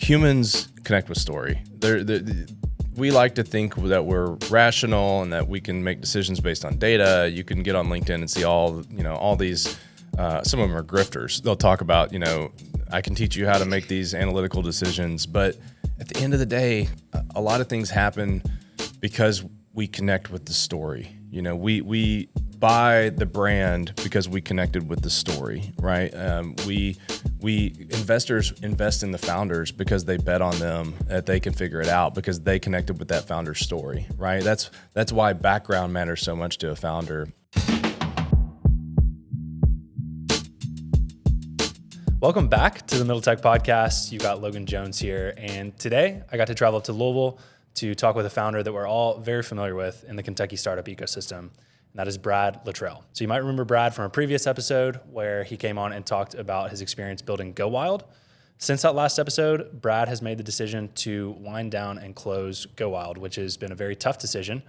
humans connect with story. We like to think that we're rational and that we can make decisions based on data. You can get on LinkedIn and see all these, some of them are grifters. They'll talk about, I can teach you how to make these analytical decisions. But at the end of the day, a lot of things happen because we connect with the story. We buy the brand because we connected with the story, right? Investors invest in the founders because they bet on them that they can figure it out because they connected with that founder's story, right? That's why background matters so much to a founder. Welcome back to the Middle Tech Podcast. You got Logan Jones here, and today I got to travel up to Louisville to talk with a founder that we're all very familiar with in the Kentucky startup ecosystem, and that is Brad Luttrell. So you might remember Brad from a previous episode where he came on and talked about his experience building GoWild. Since that last episode, Brad has made the decision to wind down and close GoWild, which has been a very tough decision,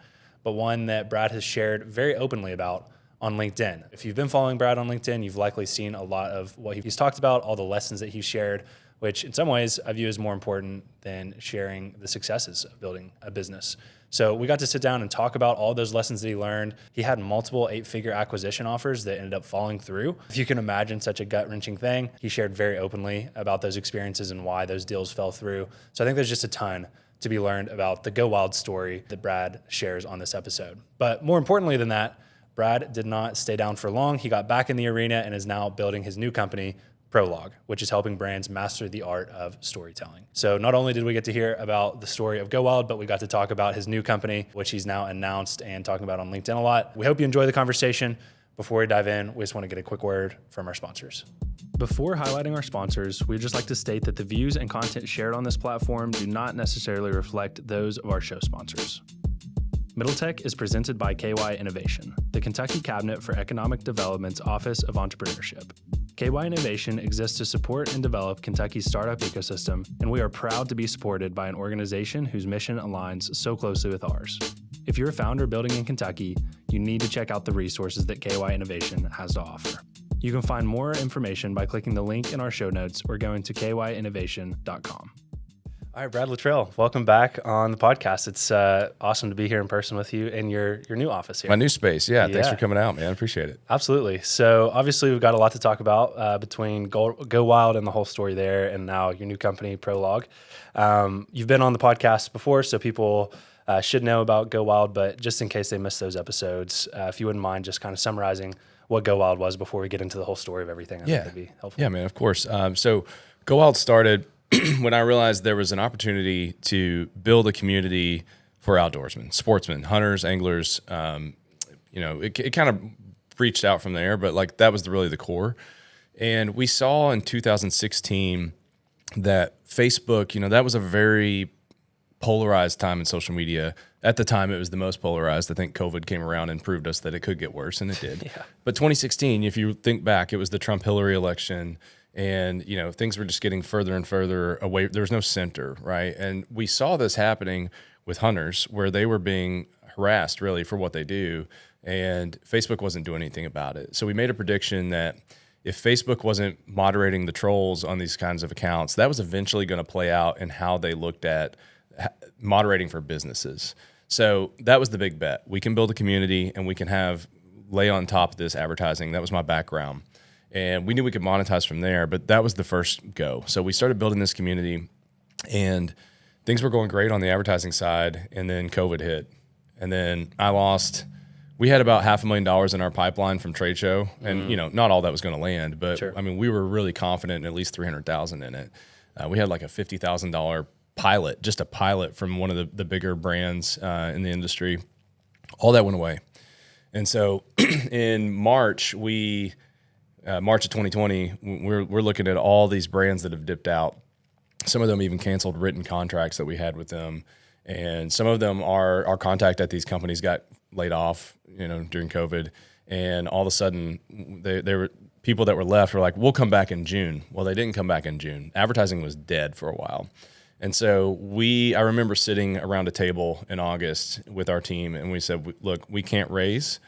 but one that Brad has shared very openly about on LinkedIn. If you've been following Brad on LinkedIn, you've likely seen a lot of what he's talked about, all the lessons that he's shared, which in some ways I view as more important than sharing the successes of building a business. So we got to sit down and talk about all those lessons that he learned. He had multiple 8-figure acquisition offers that ended up falling through. If you can imagine such a gut-wrenching thing, he shared very openly about those experiences and why those deals fell through. So I think there's just a ton to be learned about the GoWild story that Brad shares on this episode. But more importantly than that, Brad did not stay down for long. He got back in the arena and is now building his new company, Prologue, which is helping brands master the art of storytelling. So not only did we get to hear about the story of GoWild, but we got to talk about his new company, which he's now announced and talking about on LinkedIn a lot. We hope you enjoy the conversation. Before we dive in, we just want to get a quick word from our sponsors. Before highlighting our sponsors, we'd just like to state that the views and content shared on this platform do not necessarily reflect those of our show sponsors. Middle Tech is presented by KY Innovation, the Kentucky Cabinet for Economic Development's Office of Entrepreneurship. KY Innovation exists to support and develop Kentucky's startup ecosystem, and we are proud to be supported by an organization whose mission aligns so closely with ours. If you're a founder building in Kentucky, you need to check out the resources that KY Innovation has to offer. You can find more information by clicking the link in our show notes or going to kyinnovation.com. All right, Brad Luttrell, welcome back on the podcast. It's awesome to be here in person with you in your new office here. My new space, yeah. Thanks for coming out, man. Appreciate it. Absolutely. So obviously we've got a lot to talk about between GoWild and the whole story there, and now your new company, Prologue. You've been on the podcast before, so people should know about GoWild, but just in case they missed those episodes, if you wouldn't mind just kind of summarizing what GoWild was before we get into the whole story of everything, I think that'd be helpful. Yeah, man, of course. So GoWild started when I realized there was an opportunity to build a community for outdoorsmen, sportsmen, hunters, anglers. It kind of reached out from there, but that was really the core. And we saw in 2016 that Facebook, that was a very polarized time in social media. At the time, it was the most polarized. I think COVID came around and proved us that it could get worse, and it did. Yeah. But 2016, if you think back, it was the Trump-Hillary election. And, things were just getting further and further away. There was no center, right? And we saw this happening with hunters where they were being harassed really for what they do. And Facebook wasn't doing anything about it. So we made a prediction that if Facebook wasn't moderating the trolls on these kinds of accounts, that was eventually going to play out in how they looked at moderating for businesses. So that was the big bet. We can build a community and we can lay on top of this advertising. That was my background. And we knew we could monetize from there, but that was the first go. So we started building this community, and things were going great on the advertising side, and then COVID hit. And then we had about $500,000 in our pipeline from trade show, and not all that was going to land, but sure. we were really confident in at least $300,000 in it. We had like a $50,000 pilot, just a pilot from one of the bigger brands in the industry. All that went away. And so in March of 2020, we're looking at all these brands that have dipped out. Some of them even canceled written contracts that we had with them. And some of them, our contact at these companies got laid off, during COVID. And all of a sudden, there were people that were left were like, we'll come back in June. Well, they didn't come back in June. Advertising was dead for a while. And so I remember sitting around a table in August with our team, and we said, look, we can't raise,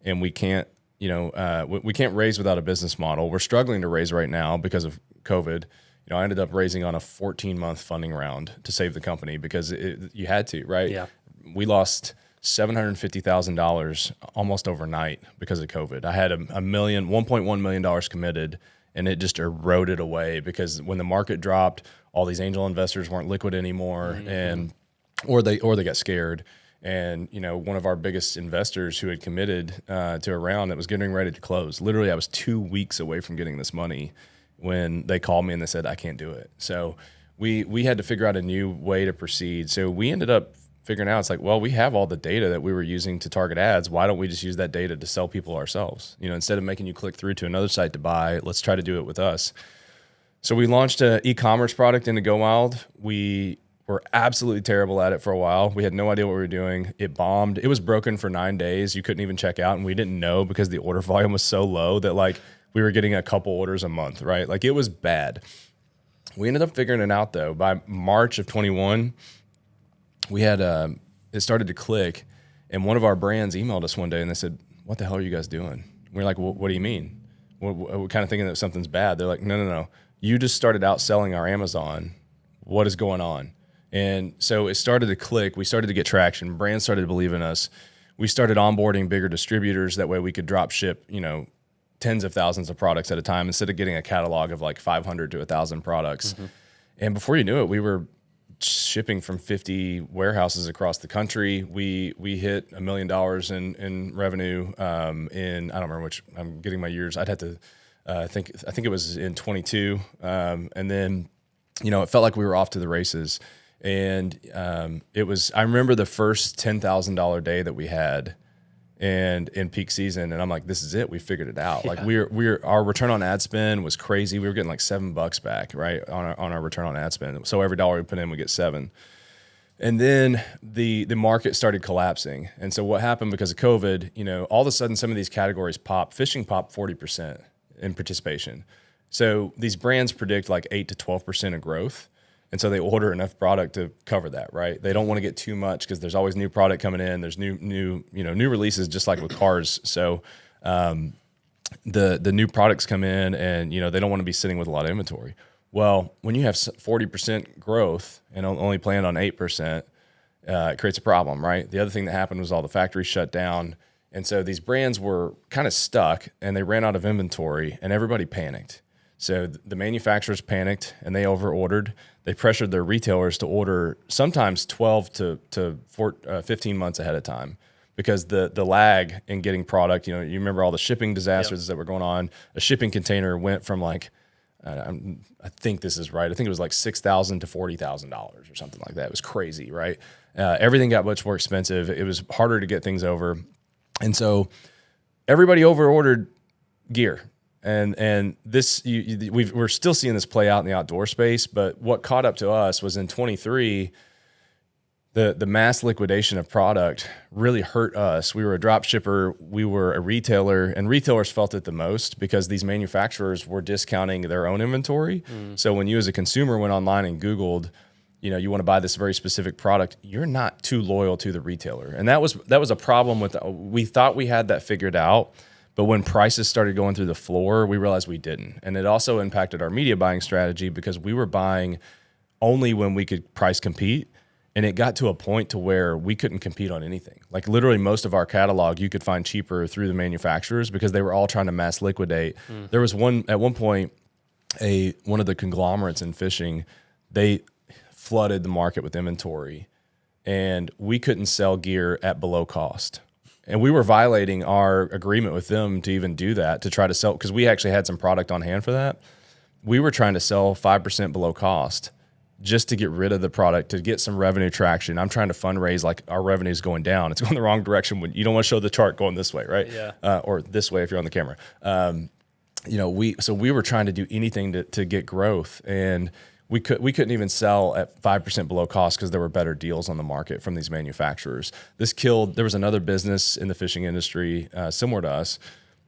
and we can't we can't raise without a business model. We're struggling to raise right now because of COVID. I ended up raising on a 14-month funding round to save the company because you had to, right? Yeah. We lost $750,000 almost overnight because of COVID. I had $1.1 million committed, and it just eroded away because when the market dropped, all these angel investors weren't liquid anymore, and or they got scared. And one of our biggest investors who had committed to a round that was getting ready to close. Literally, I was 2 weeks away from getting this money when they called me and they said I can't do it. So we had to figure out a new way to proceed. So we ended up figuring out, it's like, well, we have all the data that we were using to target ads. Why don't we just use that data to sell people ourselves? Instead of making you click through to another site to buy, let's try to do it with us. So we launched an e-commerce product into GoWild. We were absolutely terrible at it for a while. We had no idea what we were doing. It bombed. It was broken for 9 days. You couldn't even check out, and we didn't know because the order volume was so low that like we were getting a couple orders a month, right? Like it was bad. We ended up figuring it out though. By March of 21, we had it started to click, and one of our brands emailed us one day and they said, "What the hell are you guys doing?" We're like, well, "What do you mean?" We're kind of thinking that something's bad. They're like, "No. You just started out selling our Amazon. What is going on?" And so it started to click. We started to get traction. Brands started to believe in us. We started onboarding bigger distributors. That way we could drop ship, tens of thousands of products at a time instead of getting a catalog of like 500 to 1,000 products. And before you knew it, we were shipping from 50 warehouses across the country. We hit $1 million in revenue in, I don't remember which, I'm getting my years. I'd have to I think it was in 22. And then, it felt like we were off to the races. And I remember the first $10,000 day that we had and in peak season, and I'm like, this is it. We figured it out. Yeah. Like our return on ad spend was crazy. We were getting like $7 back, right, on our return on ad spend. So every dollar we put in, we get $7. And then the market started collapsing. And so what happened because of COVID, all of a sudden some of these categories popped. Fishing popped 40% in participation. So these brands predict like 8 to 12% of growth. And so they order enough product to cover that, right? They don't want to get too much because there's always new product coming in. There's new releases, just like with cars. So the new products come in, and they don't want to be sitting with a lot of inventory. Well, when you have 40% growth and only plan on 8%, it creates a problem, right? The other thing that happened was all the factories shut down, and so these brands were kind of stuck, and they ran out of inventory, and everybody panicked. So the manufacturers panicked and they overordered. They pressured their retailers to order sometimes 12 to 15 months ahead of time because the lag in getting product, you remember all the shipping disasters that were going on. A shipping container went from like, I think this is right, I think it was like $6,000 to $40,000 or something like that. It was crazy, right? Everything got much more expensive. It was harder to get things over. And so everybody overordered gear. And this, we're still seeing this play out in the outdoor space, but what caught up to us was in 23, the mass liquidation of product really hurt us. We were a drop shipper, we were a retailer, and retailers felt it the most because these manufacturers were discounting their own inventory. So when you as a consumer went online and Googled, you want to buy this very specific product, you're not too loyal to the retailer. And that was a problem we thought we had that figured out. But when prices started going through the floor, we realized we didn't. And it also impacted our media buying strategy because we were buying only when we could price compete. And it got to a point to where we couldn't compete on anything. Like literally most of our catalog you could find cheaper through the manufacturers because they were all trying to mass liquidate. There was at one point, one of the conglomerates in fishing, they flooded the market with inventory and we couldn't sell gear at below cost. And we were violating our agreement with them to even do that, to try to sell, because we actually had some product on hand for that. We were trying to sell 5% below cost just to get rid of the product, to get some revenue traction. I'm trying to fundraise, like our revenue's going down. It's going the wrong direction. When you don't want to show the chart going this way, right? Yeah. Or this way if you're on the camera. So we were trying to do anything to get growth, and we couldn't even sell at 5% below cost because there were better deals on the market from these manufacturers. There was another business in the fishing industry similar to us,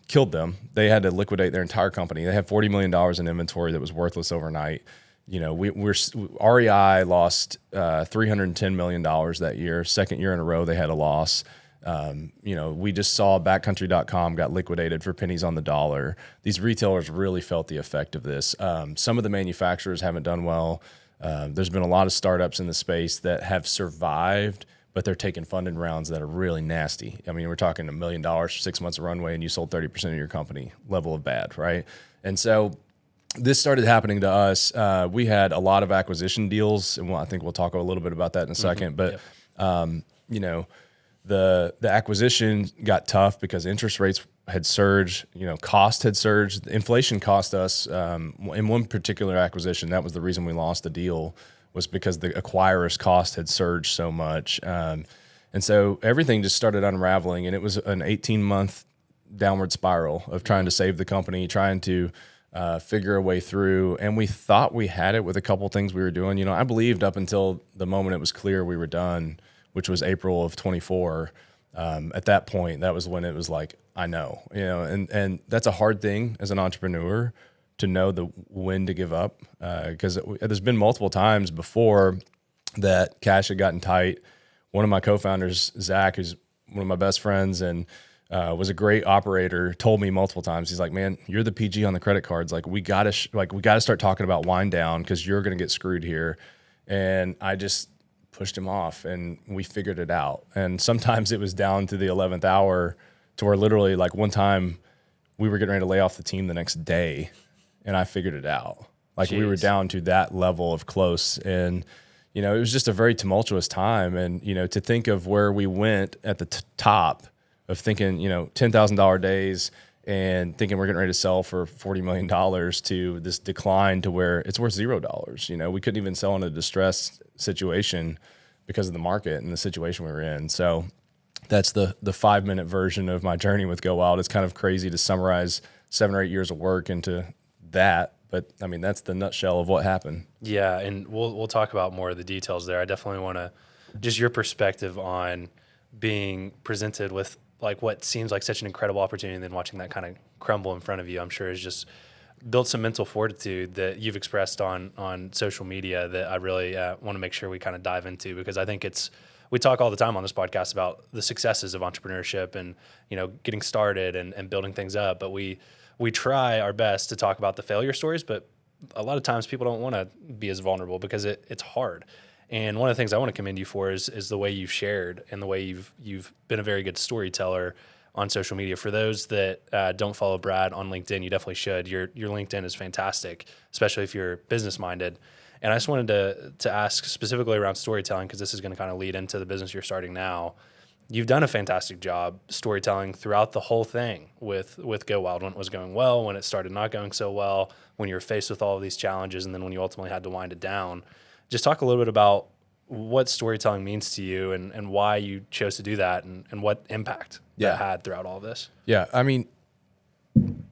killed them. They had to liquidate their entire company. They had $40 million in inventory that was worthless overnight. REI lost $310 million that year. Second year in a row they had a loss. We just saw backcountry.com got liquidated for pennies on the dollar. These retailers really felt the effect of this. Some of the manufacturers haven't done well. There's been a lot of startups in the space that have survived, but they're taking funding rounds that are really nasty. I mean, we're talking $1 million for 6 months of runway and you sold 30% of your company level of bad, right? And so this started happening to us. We had a lot of acquisition deals, and I think we'll talk a little bit about that in a second. But the acquisition got tough because interest rates had surged. Cost had surged. Inflation cost us in one particular acquisition. That was the reason we lost the deal, was because the acquirer's cost had surged so much, and so everything just started unraveling. And it was an 18-month downward spiral of trying to save the company, trying to figure a way through. And we thought we had it with a couple things we were doing. I believed up until the moment it was clear we were done, which was April of 24. At that point, that was when it was like, I know, and that's a hard thing as an entrepreneur, to know when to give up. Because there's been multiple times before that cash had gotten tight. One of my co-founders, Zach, who's one of my best friends and was a great operator, told me multiple times, he's like, man, you're the PG on the credit cards. Like we gotta start talking about wind down, because you're going to get screwed here. And I just pushed him off, and we figured it out. And sometimes it was down to the 11th hour, to where literally, like, one time we were getting ready to lay off the team the next day, and I figured it out. Like, we were down to that level of close. And, it was just a very tumultuous time. And, to think of where we went at the top of thinking, $10,000 days and thinking we're getting ready to sell for $40 million, to this decline to where it's worth $0. We couldn't even sell in a distressed situation because of the market and the situation we were in. So that's the 5-minute version of my journey with GoWild. It's kind of crazy to summarize 7 or 8 years of work into that, but I mean, that's the nutshell of what happened. Yeah, and we'll talk about more of the details there. I definitely want to, just your perspective on being presented with like what seems like such an incredible opportunity, and then watching that kind of crumble in front of you, I'm sure has just built some mental fortitude that you've expressed on social media that I really want to make sure we kind of dive into, because I think we talk all the time on this podcast about the successes of entrepreneurship and, getting started and building things up. But we try our best to talk about the failure stories, but a lot of times people don't want to be as vulnerable because it's hard. And one of the things I want to commend you for is the way you've shared and the way you've been a very good storyteller on social media. For those that don't follow Brad on LinkedIn, you definitely should. Your LinkedIn is fantastic, especially if you're business minded. And I just wanted to ask specifically around storytelling, because this is going to kind of lead into the business you're starting now. You've done a fantastic job storytelling throughout the whole thing with GoWild, when it was going well, when it started not going so well, when you were faced with all of these challenges, and then when you ultimately had to wind it down. Just talk a little bit about what storytelling means to you and why you chose to do that, and what impact that had throughout all of this. Yeah, I mean,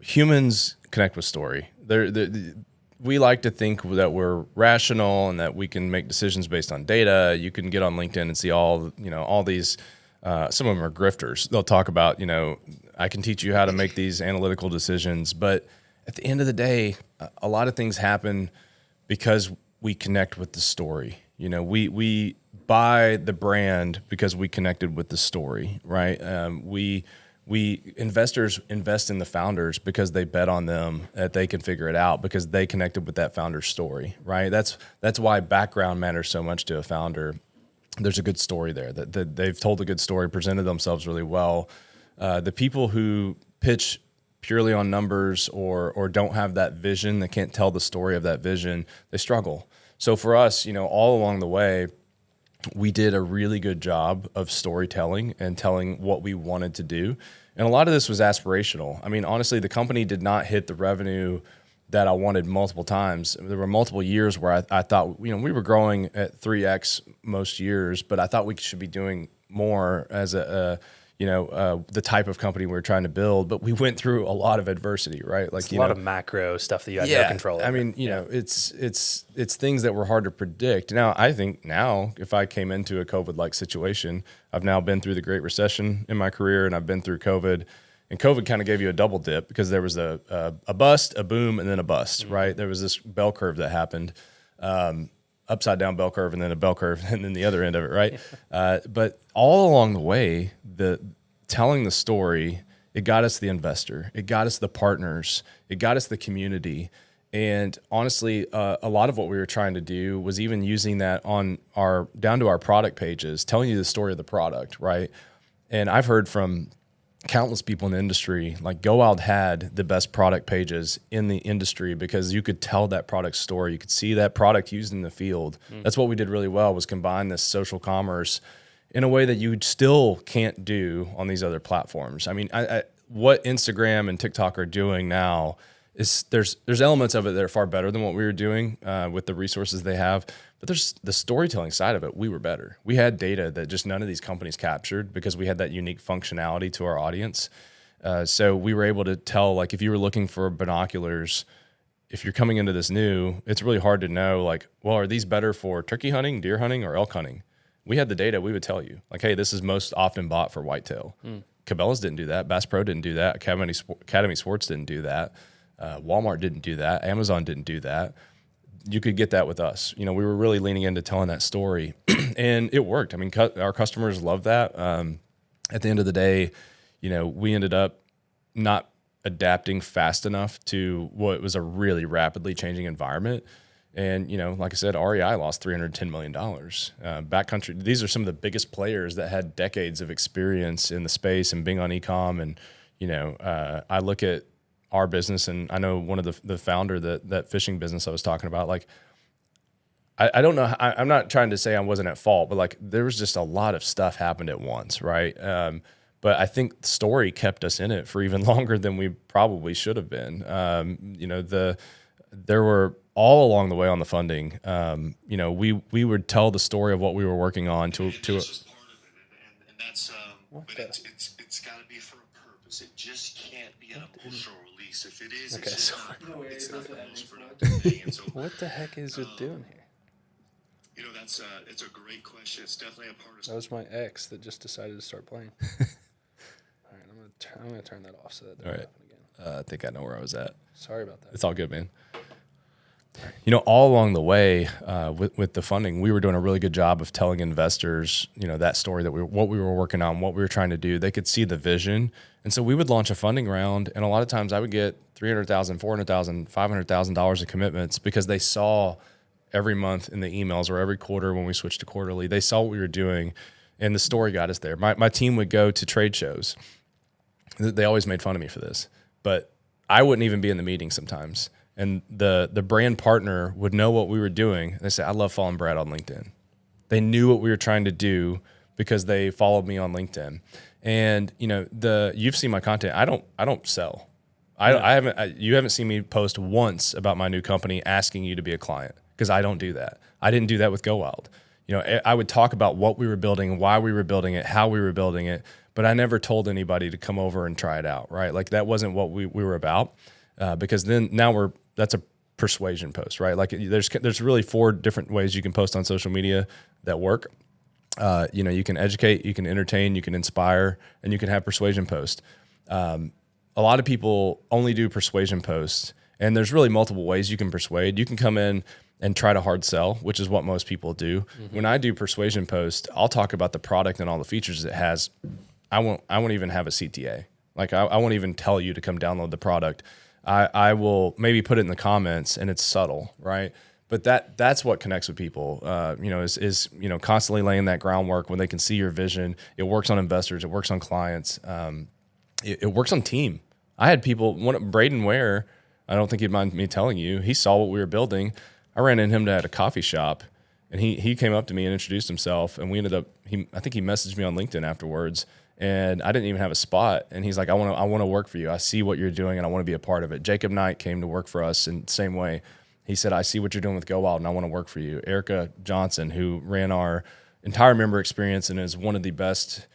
humans connect with story. We like to think that we're rational and that we can make decisions based on data. You can get on LinkedIn and see all these, some of them are grifters. They'll talk about, I can teach you how to make these analytical decisions. But at the end of the day, a lot of things happen because we connect with the story. We buy the brand because we connected with the story, right? Investors invest in the founders because they bet on them that they can figure it out, because they connected with that founder's story, right? That's why background matters so much to a founder. There's a good story there, that they've told a good story, presented themselves really well. The people who pitch purely on numbers or don't have that vision, they can't tell the story of that vision, they struggle. So for us, all along the way, we did a really good job of storytelling and telling what we wanted to do. And a lot of this was aspirational. I mean, honestly, the company did not hit the revenue that I wanted multiple times. There were multiple years where I thought, we were growing at 3x most years, but I thought we should be doing more as the type of company we were trying to build. But we went through a lot of adversity, right? Like, it's a lot of macro stuff that you had no control over. I mean, it's things that were hard to predict. Now, I think if I came into a COVID-like situation, I've now been through the Great Recession in my career, and I've been through COVID. And COVID kind of gave you a double dip, because there was a bust, a boom, and then a bust, right? There was this bell curve that happened. upside down bell curve and then a bell curve and then the other end of it, right? But all along the way, telling the story, it got us the investor, it got us the partners, it got us the community. And honestly, a lot of what we were trying to do was even using that on down to our product pages, telling you the story of the product, right? And I've heard from countless people in the industry, like GoWild had the best product pages in the industry because you could tell that product story. You could see that product used in the field. That's what we did really well, was combine this social commerce in a way that you still can't do on these other platforms. I mean, what Instagram and TikTok are doing now is there's elements of it that are far better than what we were doing with the resources they have. But there's the storytelling side of it. We were better. We had data that just none of these companies captured because we had that unique functionality to our audience. So we were able to tell, like, if you were looking for binoculars, if you're coming into this new, it's really hard to know, like, well, are these better for turkey hunting, deer hunting, or elk hunting? We had the data. We would tell you, like, hey, this is most often bought for whitetail. Cabela's didn't do that. Bass Pro didn't do that. Academy Sports didn't do that. Walmart didn't do that. Amazon didn't do that. You could get that with us. You know, we were really leaning into telling that story, and it worked. I mean, our customers love that. At the end of the day, you know, we ended up not adapting fast enough to what was a really rapidly changing environment. And, you know, like I said, REI lost $310 million. Backcountry, these are some of the biggest players that had decades of experience in the space and being on e-com. And, you know, I look at our business, and I know one of the founder that fishing business I was talking about, like, I don't know, I'm not trying to say I wasn't at fault, but like there was just a lot of stuff happened at once, right? But I think the story kept us in it for even longer than we probably should have been. You know, there were all along the way on the funding, you know, we would tell the story of what we were working on to That's just part of it, and that's but it's got to be for a purpose. It just can't be an emotional release. If it is, Okay, it's not the most productive thing. And so, what the heck is it doing here? you know, it's a great question. It's definitely a part of. That was my ex that just decided to start playing. All right, I'm gonna turn that off so that doesn't happen again. I think I know where I was at. Sorry about that. It's all good, man. You know, all along the way with the funding, we were doing a really good job of telling investors, you know, that story, that what we were working on, what we were trying to do. They could see the vision. And so we would launch a funding round, and a lot of times I would get $300,000, $400,000, $500,000 of commitments because they saw every month in the emails, or every quarter when we switched to quarterly, they saw what we were doing, and the story got us there. My team would go to trade shows. They always made fun of me for this, but I wouldn't even be in the meeting sometimes. And the brand partner would know what we were doing. They say, I love following Brad on LinkedIn. They knew what we were trying to do because they followed me on LinkedIn. And you know, you've seen my content. I don't sell. You haven't seen me post once about my new company asking you to be a client, because I don't do that. I didn't do that with GoWild. You know, I would talk about what we were building, why we were building it, how we were building it, but I never told anybody to come over and try it out, right? Like that wasn't what we were about, because that's a persuasion post, right? Like there's really 4 different ways you can post on social media that work. You know, you can educate, you can entertain, you can inspire, and you can have persuasion posts. A lot of people only do persuasion posts, and there's really multiple ways you can persuade. You can come in and try to hard sell, which is what most people do. Mm-hmm. When I do persuasion posts, I'll talk about the product and all the features it has. I won't even have a CTA. Like I won't even tell you to come download the product. I will maybe put it in the comments, and it's subtle, right? But that's what connects with people. You know, is you know, constantly laying that groundwork when they can see your vision. It works on investors. It works on clients. It works on team. I had people. Braden Ware, I don't think he'd mind me telling you. He saw what we were building. I ran into him at a coffee shop, and he came up to me and introduced himself, and we ended up. I think he messaged me on LinkedIn afterwards. And I didn't even have a spot. And he's like, I want to work for you. I see what you're doing, and I want to be a part of it. Jacob Knight came to work for us in the same way. He said, I see what you're doing with GoWild, and I want to work for you. Erica Johnson, who ran our entire member experience and is one of the best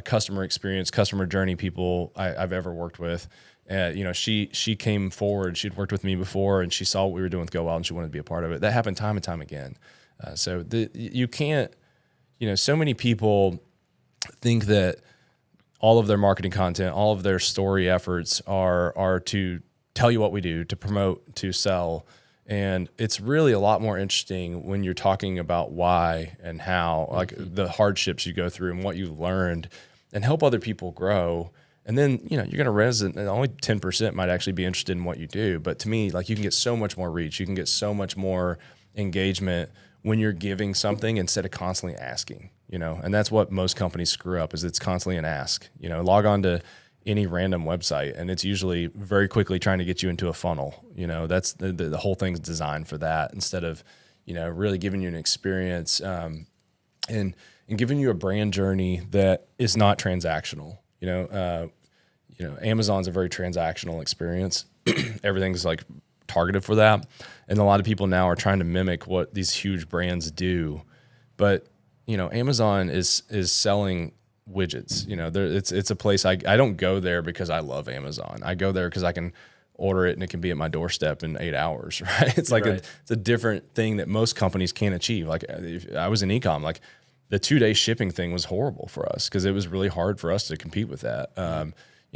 customer experience, customer journey people I've ever worked with. You know, she came forward. She'd worked with me before, and she saw what we were doing with GoWild, and she wanted to be a part of it. That happened time and time again. So you can't, you know, so many people think that all of their marketing content, all of their story efforts are to tell you what we do, to promote, to sell. And it's really a lot more interesting when you're talking about why and how, like the hardships you go through and what you've learned, and help other people grow. And then, you're going to resonate. Only 10% might actually be interested in what you do. But to me, like, you can get so much more reach. You can get so much more engagement when you're giving something instead of constantly asking, and that's what most companies screw up, is it's constantly an ask. Log on to any random website, and it's usually very quickly trying to get you into a funnel. That's the whole thing's designed for that, instead of, really giving you an experience, and giving you a brand journey that is not transactional. Amazon's a very transactional experience. Everything's like targeted for that. And a lot of people now are trying to mimic what these huge brands do. But, Amazon is selling widgets. It's a place I don't go there because I love Amazon. I go there because I can order it and it can be at my doorstep in 8 hours, right? It's like it's a different thing that most companies can't achieve. Like, if I was in e-com, like the 2-day shipping thing was horrible for us because it was really hard for us to compete with that.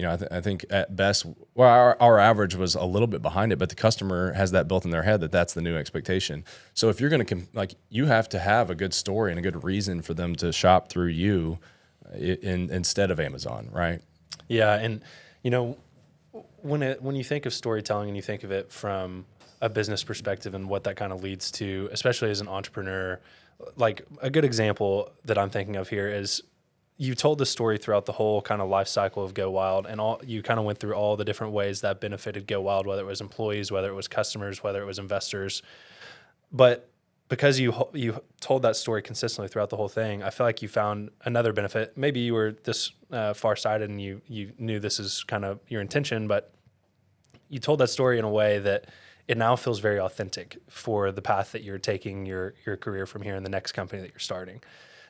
I think at best, our average was a little bit behind it, but the customer has that built in their head that that's the new expectation. So if you're going to, you have to have a good story and a good reason for them to shop through you instead of Amazon, right? Yeah, and when you think of storytelling and you think of it from a business perspective and what that kind of leads to, especially as an entrepreneur, like a good example that I'm thinking of here is you told the story throughout the whole kind of life cycle of GoWild, and you kind of went through all the different ways that benefited GoWild, whether it was employees, whether it was customers, whether it was investors. But because you told that story consistently throughout the whole thing, I feel like you found another benefit. Maybe you were this far-sighted and you knew this is kind of your intention, but you told that story in a way that it now feels very authentic for the path that you're taking your career from here in the next company that you're starting.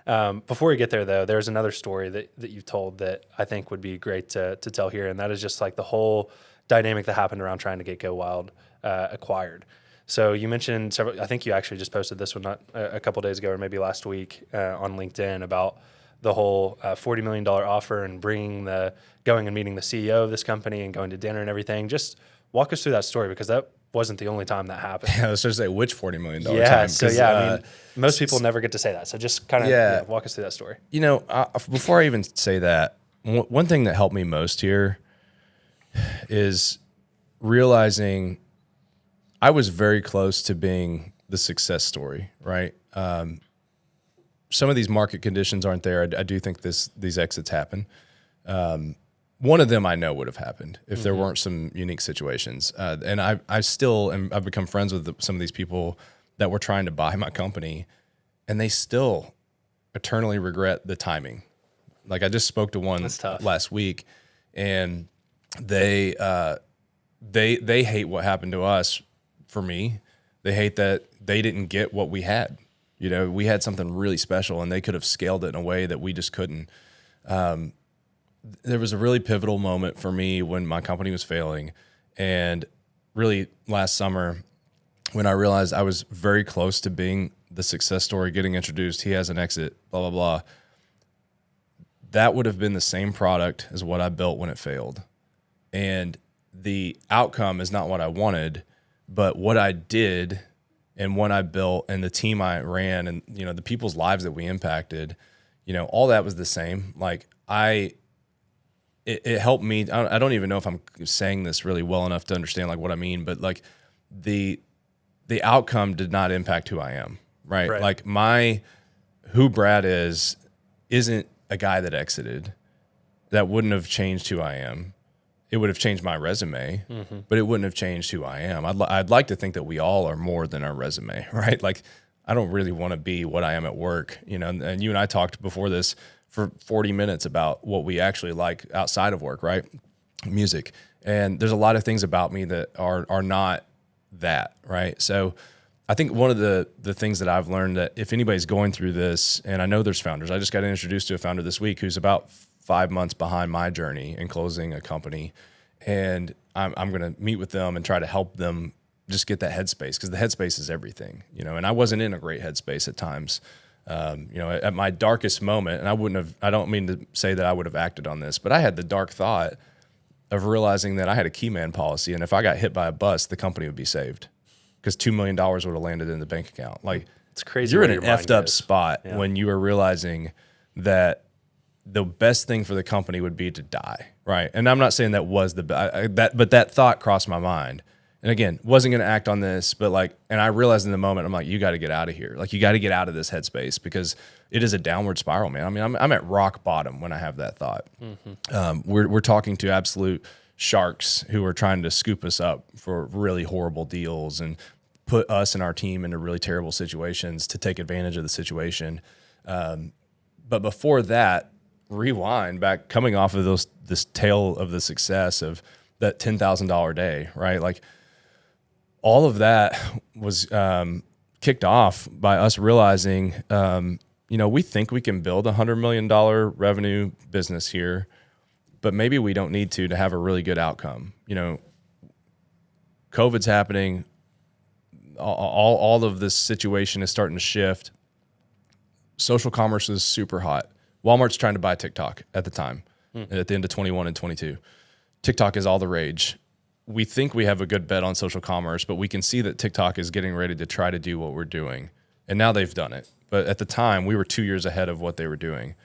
Before we get there, though, there's another story that you told that I think would be great to tell here, and that is just like the whole dynamic that happened around trying to get GoWild acquired. So you mentioned several. I think you actually just posted this one not a couple days ago, or maybe last week on LinkedIn, about the whole $40 million offer and going and meeting the CEO of this company and going to dinner and everything. Just walk us through that story, because that wasn't the only time that happened. Yeah, let's just say which $40 million time. I mean, most people never get to say that. So just kind of walk us through that story. Before I even say that, one thing that helped me most here is realizing I was very close to being the success story, right? Some of these market conditions aren't there. I do think these exits happen. One of them I know would have happened if there weren't some unique situations. And I've become friends with some of these people that were trying to buy my company, and they still eternally regret the timing. Like, I just spoke to one last week, and they hate what happened to us. For me, they hate that they didn't get what we had. We had something really special, and they could have scaled it in a way that we just couldn't. There was a really pivotal moment for me when my company was failing, and really last summer when I realized I was very close to being the success story, getting introduced. He has an exit, blah, blah, blah. That would have been the same product as what I built when it failed. And the outcome is not what I wanted, but what I did and what I built and the team I ran and, the people's lives that we impacted, all that was the same. Like, it helped me. I don't even know if I'm saying this really well enough to understand like what I mean, but like the outcome did not impact who I am, right? Like, who Brad isn't a guy that exited. That wouldn't have changed who I am. It would have changed my resume, but it wouldn't have changed who I am. I'd like to think that we all are more than our resume, right? Like, I don't really want to be what I am at work, and you and I talked before this for 40 minutes about what we actually like outside of work, right? Music. And there's a lot of things about me that are not that, right? So I think one of the things that I've learned, that if anybody's going through this, and I know there's founders, I just got introduced to a founder this week who's about 5 months behind my journey in closing a company. And I'm going to meet with them and try to help them just get that headspace, because the headspace is everything, and I wasn't in a great headspace at times. At my darkest moment, and I don't mean to say that I would have acted on this, but I had the dark thought of realizing that I had a key man policy, and if I got hit by a bus, the company would be saved. because $2 million would have landed in the bank account. Like, It's crazy. you're where in an your mind effed up goes. spot when you are realizing that the best thing for the company would be to die, right? And I'm not saying that was but that thought crossed my mind. And again, wasn't going to act on this, but like, and I realized in the moment, I'm like, you got to get out of here. Like, you got to get out of this headspace because it is a downward spiral, man. I mean, I'm at rock bottom when I have that thought. We're talking to absolute sharks who are trying to scoop us up for really horrible deals and put us and our team into really terrible situations to take advantage of the situation. But before that, rewind back, coming off of this tale of the success of that $10,000 day, right? Like, all of that was kicked off by us realizing, we think we can build $100 million revenue business here, but maybe we don't need to have a really good outcome. COVID's happening. All of this situation is starting to shift. Social commerce is super hot. Walmart's trying to buy TikTok at the time, at the end of 21 and 22. TikTok is all the rage. We think we have a good bet on social commerce, but we can see that TikTok is getting ready to try to do what we're doing. And now they've done it. But at the time, we were 2 years ahead of what they were doing.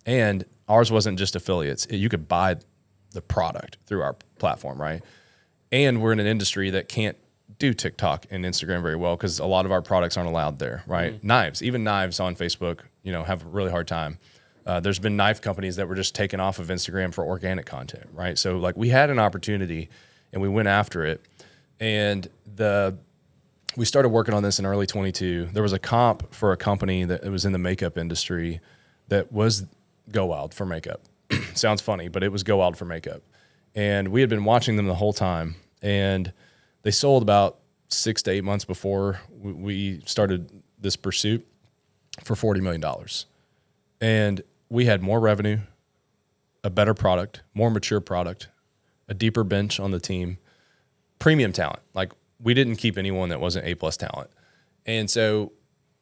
And ours wasn't just affiliates. You could buy the product through our platform, right? And we're in an industry that can't do TikTok and Instagram very well because a lot of our products aren't allowed there, right? Knives, even knives on Facebook, have a really hard time. There's been knife companies that were just taken off of Instagram for organic content, right? So like, we had an opportunity and we went after it. And we started working on this in early 22. There was a comp for a company that was in the makeup industry that was GoWild for makeup. Sounds funny, but it was GoWild for makeup. And we had been watching them the whole time. And they sold about 6 to 8 months before we started this pursuit for $40 million. And we had more revenue, a better product, more mature product, a deeper bench on the team, premium talent. Like, we didn't keep anyone that wasn't A+ talent. And so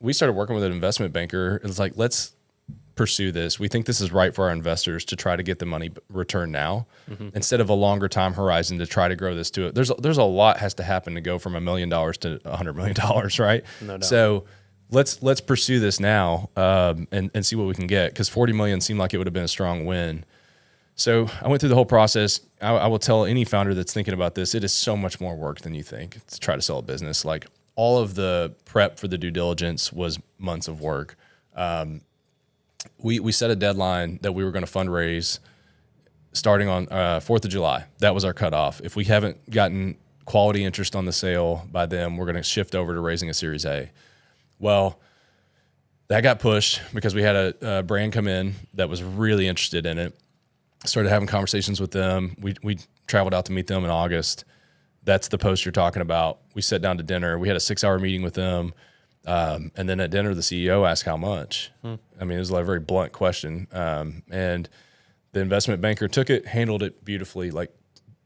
we started working with an investment banker. It was like, let's pursue this. We think this is right for our investors to try to get the money returned now instead of a longer time horizon to try to grow this to it. There's a lot has to happen to go from $1 million to $100 million, right? No doubt. So let's pursue this now and see what we can get, because $40 million seemed like it would have been a strong win. So I went through the whole process. I will tell any founder that's thinking about this, it is so much more work than you think to try to sell a business. Like, all of the prep for the due diligence was months of work. We set a deadline that we were going to fundraise starting on 4th of July. That was our cutoff. If we haven't gotten quality interest on the sale by then, we're going to shift over to raising a Series A. Well, that got pushed because we had a brand come in that was really interested in it. Started having conversations with them. We traveled out to meet them in August. That's the post you're talking about. We sat down to dinner. We had a 6-hour meeting with them. And then at dinner, the CEO asked how much. I mean, it was like a very blunt question. And the investment banker took it, handled it beautifully, like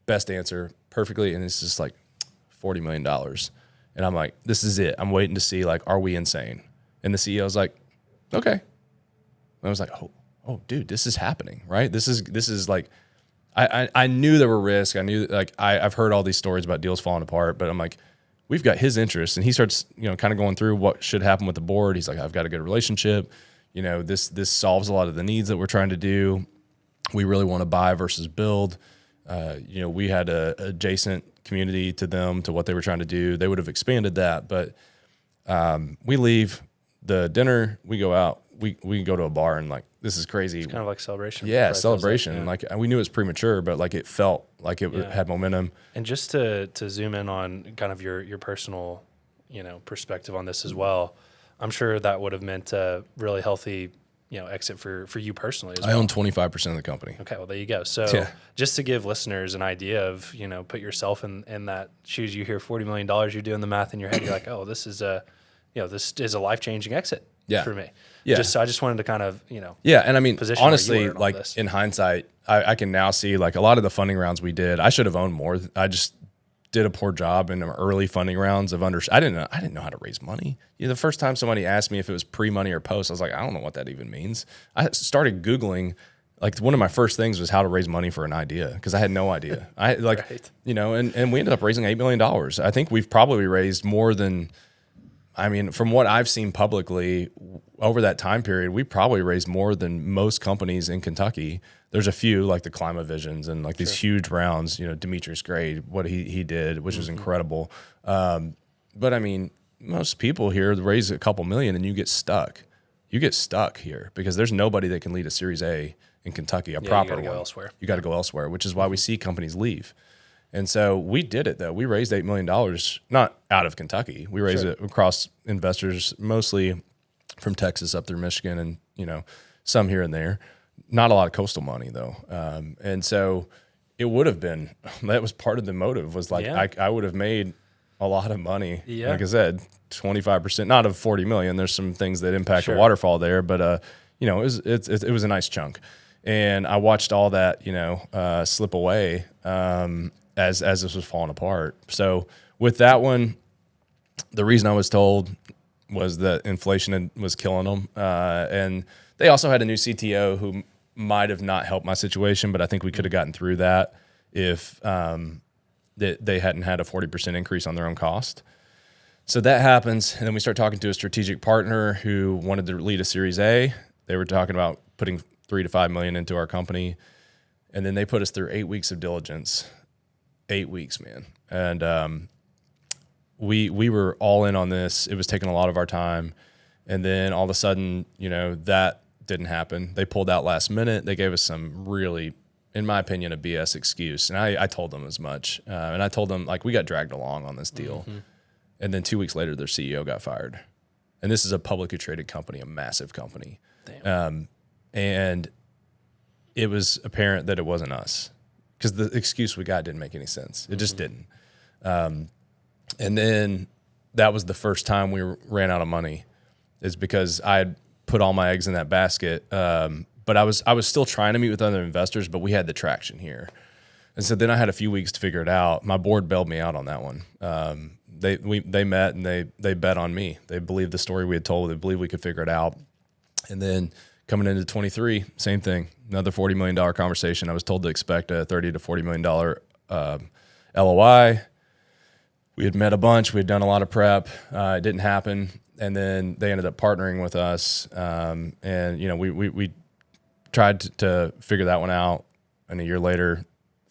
best answer, perfectly. And it's just like $40 million. And I'm like, this is it. I'm waiting to see, like, are we insane? And the CEO's like, okay. And I was like, oh, dude, this is happening, right? This is like, I knew there were risks. I knew, like, I've heard all these stories about deals falling apart, but I'm like, we've got his interest. And he starts, kind of going through what should happen with the board. He's like, I've got a good relationship. This solves a lot of the needs that we're trying to do. We really want to buy versus build. We had a adjacent community to them, to what they were trying to do. They would have expanded that, but we leave the dinner, we go out, we go to a bar, and like, this is crazy. It's kind of like celebration. Yeah, celebration. Like, we knew it was premature, but like, it felt like it had momentum. And just to zoom in on kind of your personal, perspective on this as well, I'm sure that would have meant a really healthy, exit for you personally as well. I own 25% of the company. Okay, well, there you go. So just to give listeners an idea of, put yourself in that shoes. You hear $40 million, you're doing the math in your head. You're like, oh, this is a life-changing exit for me. Yeah. I just wanted to kind of, Yeah, and I mean, honestly, like in hindsight, I can now see, like, a lot of the funding rounds we did, I should have owned more. I just did a poor job in the early funding rounds of I didn't know how to raise money. The first time somebody asked me if it was pre-money or post, I was like, I don't know what that even means. I started Googling like one of my first things was how to raise money for an idea because I had no idea. I like, Right. you know, and we ended up raising $8 million. I think we've probably raised more than, I mean, from what I've seen publicly over that time period, we probably raised more than most companies in Kentucky. There's a few like the Climate Visions and like these huge rounds, you know, Demetrius Gray, what he did, which was incredible. But I mean, most people here raise a couple million and you get stuck. You get stuck here because there's nobody that can lead a Series A in Kentucky, a proper you gotta one. go elsewhere. You got to go elsewhere, which is why we see companies leave. And so we did it though. We raised $8 million, not out of Kentucky. We raised it across investors, mostly from Texas up through Michigan and, you know, some here and there. Not a lot of coastal money though. And so it would have been, that was part of the motive was like, I would have made a lot of money. Yeah. Like I said, 25%, not of 40 million. There's some things that impact the waterfall there, but, you know, it was a nice chunk. And I watched all that, you know, slip away as this was falling apart. So with that one, the reason I was told was that inflation was killing them. And they also had a new CTO who might have not helped my situation, but I think we could have gotten through that if they hadn't had a 40% increase on their own cost. So that happens. And then we start talking to a strategic partner who wanted to lead a Series A. They were talking about putting $3 to $5 million into our company. And then they put us through 8 weeks of diligence. 8 weeks, man. And we were all in on this. It was taking a lot of our time. And then all of a sudden, you know, that didn't happen. They pulled out last minute. They gave us some really, in my opinion, a BS excuse. And I told them as much. And I told them, like, we got dragged along on this deal. Mm-hmm. And then 2 weeks later, their CEO got fired. And this is a publicly traded company, a massive company. And it was apparent that it wasn't us because the excuse we got didn't make any sense. It just didn't. And then that was the first time we ran out of money, is because I had put all my eggs in that basket. But I was still trying to meet with other investors, but we had the traction here. And so then I had a few weeks to figure it out. My board bailed me out on that one. They met and they bet on me. They believed the story we had told. They believed we could figure it out. And then coming into 23, same thing. Another $40 million conversation. I was told to expect a $30 to $40 million LOI. We had met a bunch. We had done a lot of prep. It didn't happen. And then they ended up partnering with us. And, you know, we tried to figure that one out. And a year later,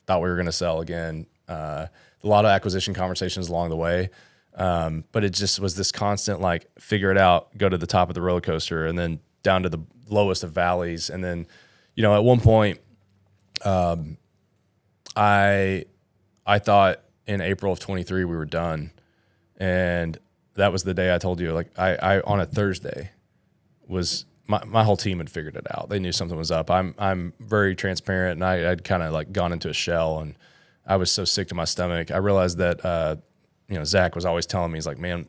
thought we were going to sell again. A lot of acquisition conversations along the way. But it just was this constant, like, figure it out, go to the top of the roller coaster, and then down to the lowest of valleys. And then, you know, at one point, I thought in April of 23 we were done. And that was the day I told you, like, I on a Thursday was my whole team had figured it out. They knew something was up. I'm very transparent, and I'd kind of like gone into a shell, and I was so sick to my stomach. I realized that, you know, Zach was always telling me, he's like, man,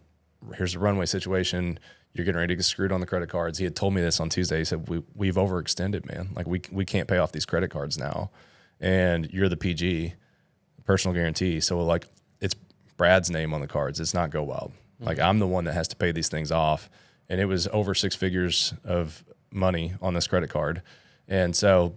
here's the runway situation. You're getting ready to get screwed on the credit cards. He had told me this on Tuesday. He said, we've overextended, man. Like, we can't pay off these credit cards now. And you're the PG, personal guarantee. So, like, it's Brad's name on the cards. It's not GoWild. Like, I'm the one that has to pay these things off. And it was over 6 figures of money on this credit card. And so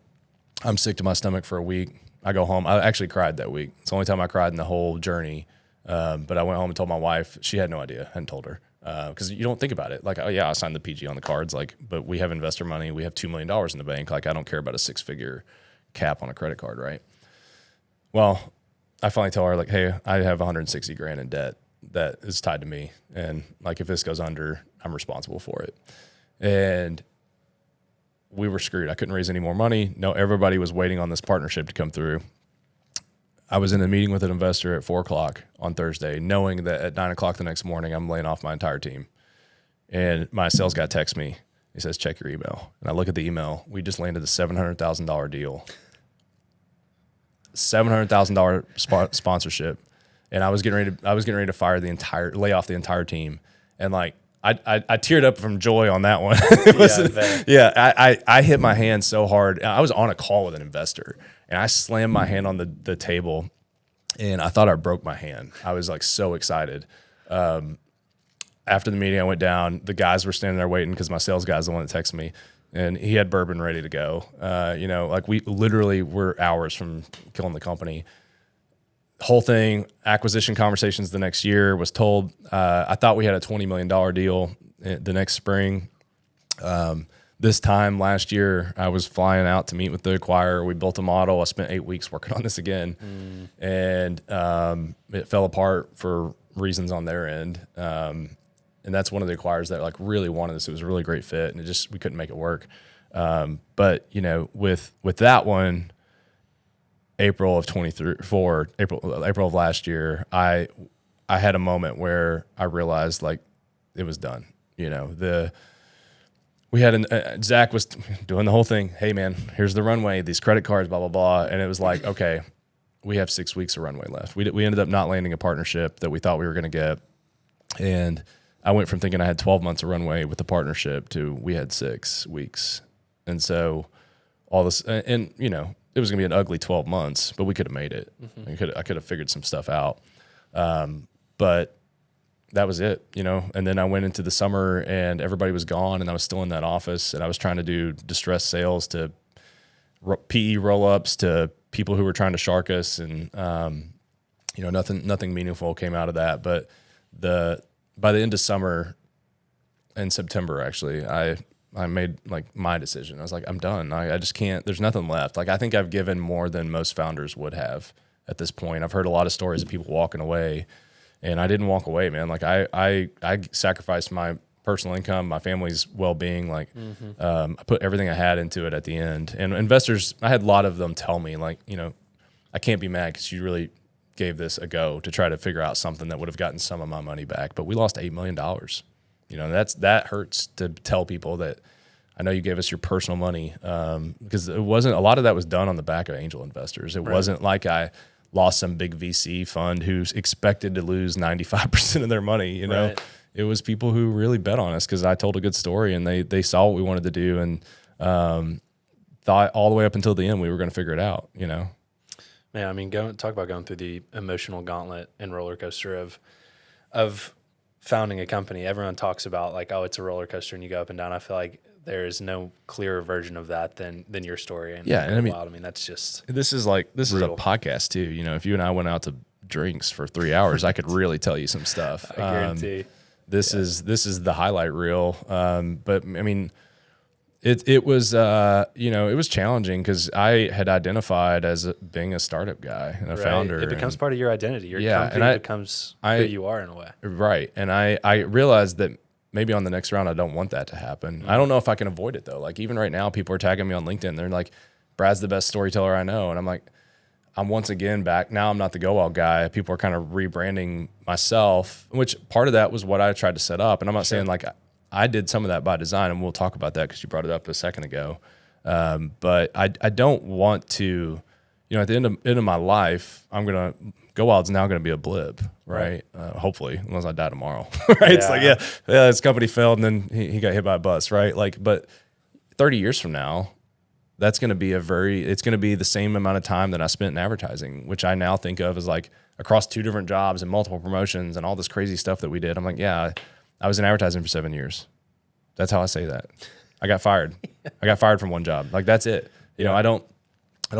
I'm sick to my stomach for a week. I go home. I actually cried that week. It's the only time I cried in the whole journey. But I went home and told my wife. She had no idea. I hadn't told her. Because you don't think about it. Like, oh, yeah, I signed the PG on the cards. Like, but we have investor money. We have $2 million in the bank. Like, I don't care about a 6-figure cap on a credit card, right? Well, I finally tell her, like, hey, I have 160 grand in debt that is tied to me. And, like, if this goes under, I'm responsible for it. And we were screwed. I couldn't raise any more money. No, everybody was waiting on this partnership to come through. I was in a meeting with an investor at 4 o'clock on Thursday, knowing that at 9 o'clock the next morning, I'm laying off my entire team. And my sales guy texts me. He says, check your email. And I look at the email. We just landed a $700,000 deal. $700,000 sponsorship. And I was getting ready to lay off the entire team. And, like, I teared up from joy on that one. I hit my hand so hard. I was on a call with an investor, and I slammed my hand on the table, and I thought I broke my hand. I was, like, so excited. After the meeting, I went down. The guys were standing there waiting because my sales guy's the one that texted me. and he had bourbon ready to go. You know, like we literally were hours from killing the company. Whole thing, acquisition conversations the next year, was told, I thought we had a $20 million deal the next spring. This time last year, I was flying out to meet with the acquirer. We built a model. I spent 8 weeks working on this again, and it fell apart for reasons on their end. And that's one of the acquirers that like really wanted this. It was a really great fit, and we couldn't make it work. But you know, with that one, April of 23, April of last year, I had a moment where I realized like it was done. You know, we had Zach was doing the whole thing. Hey man, here's the runway, these credit cards, blah, blah, blah. And it was like, okay, we have 6 weeks of runway left. We ended up not landing a partnership that we thought we were going to get. And I went from thinking I had 12 months of runway with the partnership to we had 6 weeks. And so all this, and you know, it was going to be an ugly 12 months, but we could have made it. I could have figured some stuff out. But that was it, you know? And then I went into the summer and everybody was gone and I was still in that office and I was trying to do distressed sales to PE roll-ups to people who were trying to shark us. And, you know, nothing meaningful came out of that. But by the end of summer in September, actually, I made like my decision. I was like, I'm done. I just can't, there's nothing left. Like, I think I've given more than most founders would have at this point. I've heard a lot of stories of people walking away, and I didn't walk away, man. Like I sacrificed my personal income, my family's well-being. Like, I put everything I had into it at the end. And investors, I had a lot of them tell me like, you know, I can't be mad because you really gave this a go to try to figure out something that would have gotten some of my money back. But we lost $8 million. You know, that hurts to tell people that. I know you gave us your personal money, because it wasn't, a lot of that was done on the back of angel investors. It wasn't like I lost some big VC fund who's expected to lose 95% of their money. You know, it was people who really bet on us because I told a good story and they saw what we wanted to do and thought all the way up until the end we were going to figure it out. You know, man. I mean, talk about going through the emotional gauntlet and roller coaster of founding a company. Everyone talks about like, oh, it's a roller coaster and you go up and down. I feel like there is no clearer version of that than your story. And yeah, and I mean, that's just this is a podcast too. You know, if you and I went out to drinks for 3 hours, I could really tell you some stuff. I guarantee. This is the highlight reel. But I mean, it was you know, it was challenging because I had identified as being a startup guy and a founder. It becomes part of your identity. Your company becomes who you are in a way. Right, and I realized that. Maybe on the next round, I don't want that to happen. I don't know if I can avoid it though. Like even right now, people are tagging me on LinkedIn. They're like, Brad's the best storyteller I know. And I'm like, I'm once again back. Now I'm not the GoWild guy. People are kind of rebranding myself, which part of that was what I tried to set up. And I'm not saying like I did some of that by design, and we'll talk about that because you brought it up a second ago. But I don't want to, you know, at the end of my life, GoWild's now going to be a blip, right? Hopefully, unless I die tomorrow, right? It's like, yeah, this company failed and then he got hit by a bus, right? Like, but 30 years from now, that's going to be it's going to be the same amount of time that I spent in advertising, which I now think of as like across 2 different jobs and multiple promotions and all this crazy stuff that we did. I'm like, yeah, I was in advertising for 7 years. That's how I say that. I got fired. I got fired from one job. Like, that's it. You know, I don't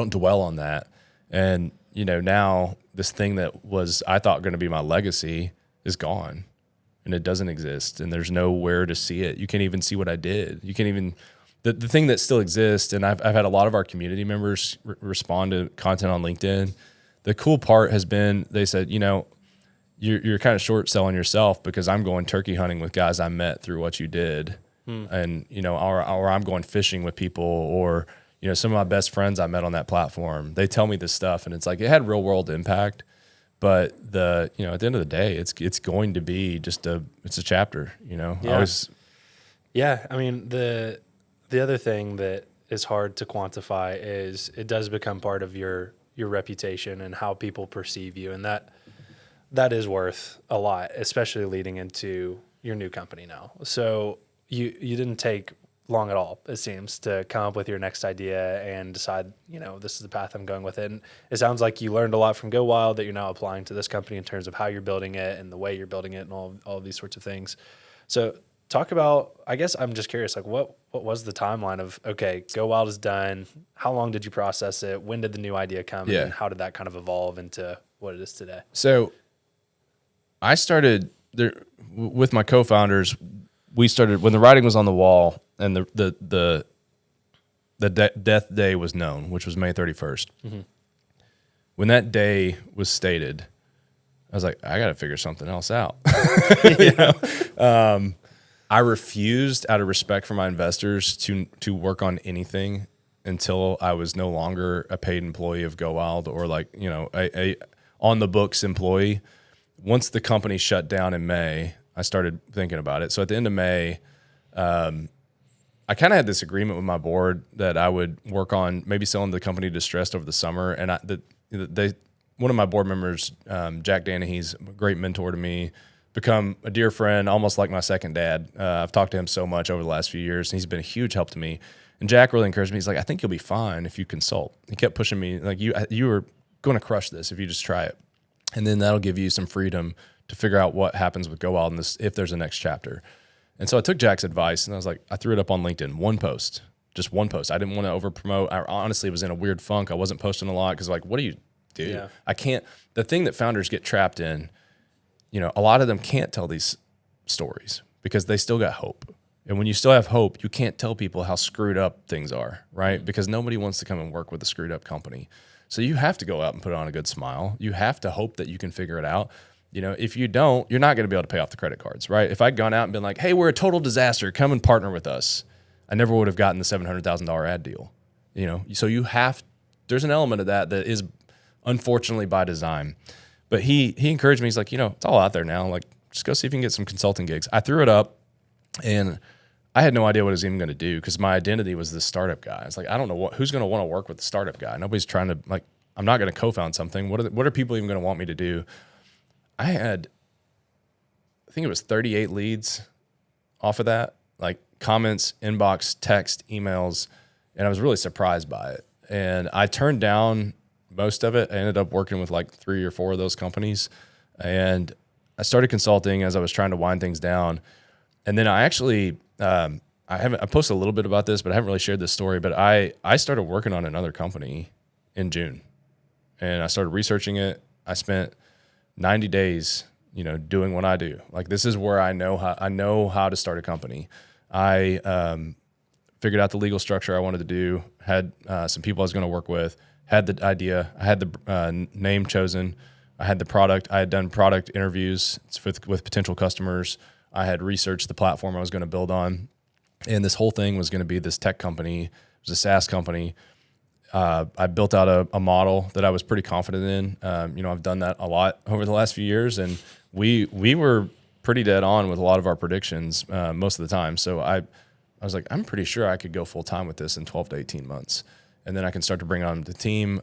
dwell on that. And, you know, now this thing that was, I thought going to be my legacy is gone and it doesn't exist and there's nowhere to see it. You can't even see what I did. You can't even, the thing that still exists. And I've had a lot of our community members respond to content on LinkedIn. The cool part has been, they said, you know, you're kind of short selling yourself because I'm going turkey hunting with guys I met through what you did. And, you know, or I'm going fishing with people, or, you know, some of my best friends I met on that platform, they tell me this stuff and it's like, it had real world impact, but you know, at the end of the day, it's going to be just it's a chapter, you know. Yeah. I mean, the other thing that is hard to quantify is it does become part of your reputation and how people perceive you. And that is worth a lot, especially leading into your new company now. So you didn't take long at all, it seems, to come up with your next idea and decide, you know, this is the path I'm going with it. And it sounds like you learned a lot from GoWild that you're now applying to this company in terms of how you're building it and the way you're building it and all of these sorts of things. So talk about, I guess I'm just curious, like what was the timeline of, okay, GoWild is done. How long did you process it? When did the new idea come? Yeah. And then how did that kind of evolve into what it is today? So I started there with my co-founders. We started when the writing was on the wall and the death day was known, which was May 31st. Mm-hmm. When that day was stated, I was like, I got to figure something else out. I refused, out of respect for my investors, to work on anything until I was no longer a paid employee of GoWild or like, a on the books employee. Once the company shut down in May, I started thinking about it. So at the end of May, I kind of had this agreement with my board that I would work on maybe selling the company distressed over the summer. And one of my board members, Jack Danahy's a great mentor to me, become a dear friend, almost like my second dad. I've talked to him so much over the last few years, and he's been a huge help to me. And Jack really encouraged me. He's like, I think you'll be fine if you consult. He kept pushing me, like, you are going to crush this if you just try it. And then that'll give you some freedom to figure out what happens with GoWild and this, if there's a next chapter. And so I took Jack's advice, and I was like, I threw it up on LinkedIn, just one post. I didn't want to over promote. I honestly was in a weird funk. I wasn't posting a lot because, like, what do you do? Yeah. I can't. The thing that founders get trapped in, a lot of them can't tell these stories because they still got hope. And when you still have hope, you can't tell people how screwed up things are, right? Because nobody wants to come and work with a screwed up company. So you have to go out and put on a good smile. You have to hope that you can figure it out. If you don't, you're not going to be able to pay off the credit cards, right? If I'd gone out and been like, hey, we're a total disaster, come and partner with us, I never would have gotten the $700,000 ad deal. So there's an element of that is unfortunately by design. But he encouraged me. He's like, it's all out there now. Like, just go see if you can get some consulting gigs. I threw it up, and I had no idea what I was even going to do because my identity was this startup guy. It's like, I don't know who's going to want to work with the startup guy. Nobody's trying to, like, I'm not going to co-found something. What are people even going to want me to do? I think it was 38 leads off of that, like comments, inbox, text, emails, and I was really surprised by it. And I turned down most of it. I ended up working with like 3 or 4 of those companies, and I started consulting as I was trying to wind things down. And then I actually, I posted a little bit about this, but I haven't really shared this story. But I started working on another company in June, and I started researching it. I spent 90 days, doing what I do. Like, this is where I know how to start a company. I figured out the legal structure I wanted to do, had some people I was going to work with, had the idea, I had the name chosen, I had the product, I had done product interviews with potential customers, I had researched the platform I was going to build on, and this whole thing was going to be this tech company. It was a SaaS company. I built out a model that I was pretty confident in. I've done that a lot over the last few years, and we were pretty dead on with a lot of our predictions most of the time. So I was like, I'm pretty sure I could go full time with this in 12 to 18 months. And then I can start to bring on the team.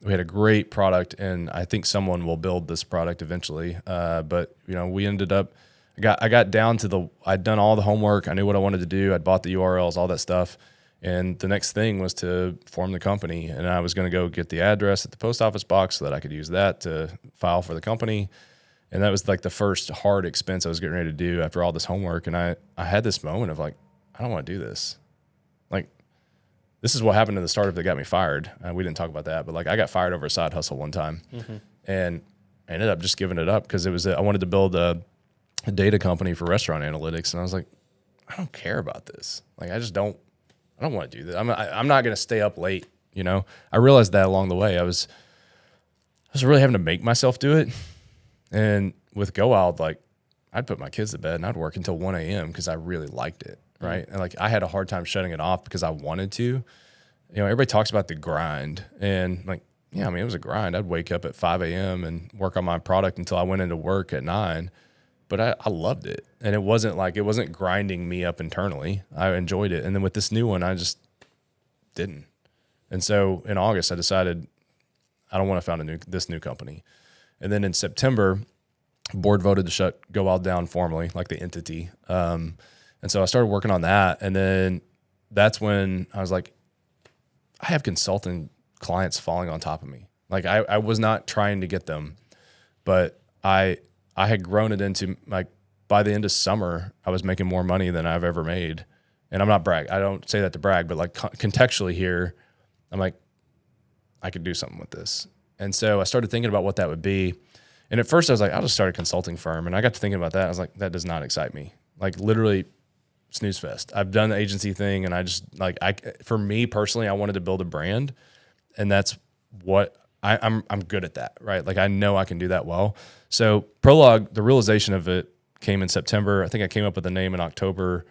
We had a great product, and I think someone will build this product eventually. But we ended up, I got down to I'd done all the homework. I knew what I wanted to do. I'd bought the URLs, all that stuff. And the next thing was to form the company. And I was going to go get the address at the post office box so that I could use that to file for the company. And that was like the first hard expense I was getting ready to do after all this homework. And I had this moment of like, I don't want to do this. Like, this is what happened to the startup that got me fired. We didn't talk about that, but like, I got fired over a side hustle one time, and I ended up just giving it up because I wanted to build a data company for restaurant analytics, and I was like, I don't care about this. Like, I don't want to do that. I'm not going to stay up late. I realized that along the way. I was really having to make myself do it, and with GoWild, like, I'd put my kids to bed and I'd work until 1 a.m. because I really liked it. Right. And like, I had a hard time shutting it off because I wanted to. Everybody talks about the grind, and like, yeah, it was a grind. I'd wake up at 5 a.m. and work on my product until I went into work at 9. But I loved it. And it wasn't grinding me up internally. I enjoyed it. And then with this new one, I just didn't. And so in August, I decided I don't want to found this new company. And then in September, board voted to shut GoWild down formally, like the entity. And so I started working on that. And then that's when I was like, I have consulting clients falling on top of me. Like, I was not trying to get them, but I had grown it into like by the end of summer, I was making more money than I've ever made. And I'm not I don't say that to brag, but like contextually here, I'm like, I could do something with this. And so I started thinking about what that would be. And at first I was like, I'll just start a consulting firm. And I got to thinking about that. I was like, that does not excite me. Like literally snooze fest. I've done the agency thing, and I just like, for me personally, I wanted to build a brand, and that's what I'm good at that, right? Like I know I can do that well. So Prologue, the realization of it came in September. I think I came up with the name in October.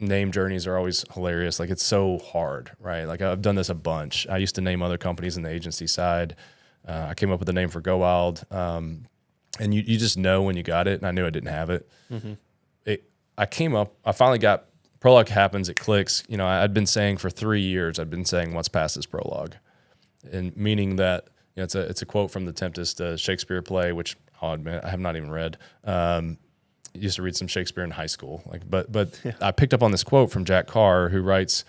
Name journeys are always hilarious. Like it's so hard, right? Like I've done this a bunch. I used to name other companies in the agency side. I came up with a name for GoWild. And you just know when you got it, and I knew I didn't have it. I finally got, Prologue happens, it clicks. You know, I'd been saying for 3 years, I'd been saying, what's past this Prologue? And meaning that, you know, it's a quote from the Tempest Shakespeare play, which I'll admit, I have not even read. Used to read some Shakespeare in high school, like, but yeah. I picked up on this quote from Jack Carr, who writes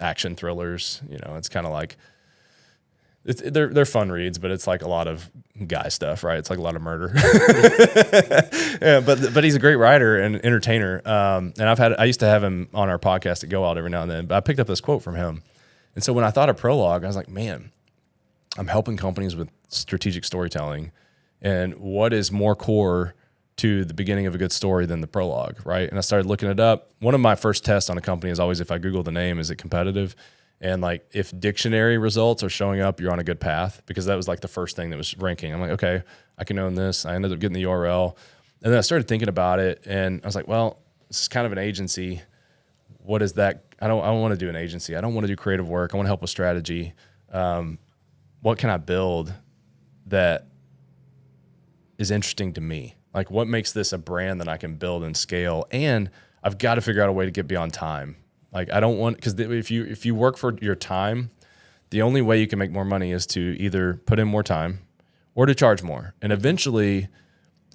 action thrillers. You know, it's kind of like they're fun reads, but it's like a lot of guy stuff, right? It's like a lot of murder. Yeah, but he's a great writer and entertainer. And I used to have him on our podcast at GoWild every now and then. But I picked up this quote from him, and so when I thought of Prologue, I was like, man, I'm helping companies with strategic storytelling. And what is more core to the beginning of a good story than the prologue, right? And I started looking it up. One of my first tests on a company is always, if I Google the name, is it competitive? And like if dictionary results are showing up, you're on a good path, because that was like the first thing that was ranking. I'm like, okay, I can own this. I ended up getting the URL. And then I started thinking about it, and I was like, well, this is kind of an agency. What is that? I don't want to do an agency. I don't want to do creative work. I want to help with strategy. What can I build that is interesting to me? Like, what makes this a brand that I can build and scale? And I've got to figure out a way to get beyond time. Like, I don't want, because if you work for your time, the only way you can make more money is to either put in more time or to charge more. And eventually,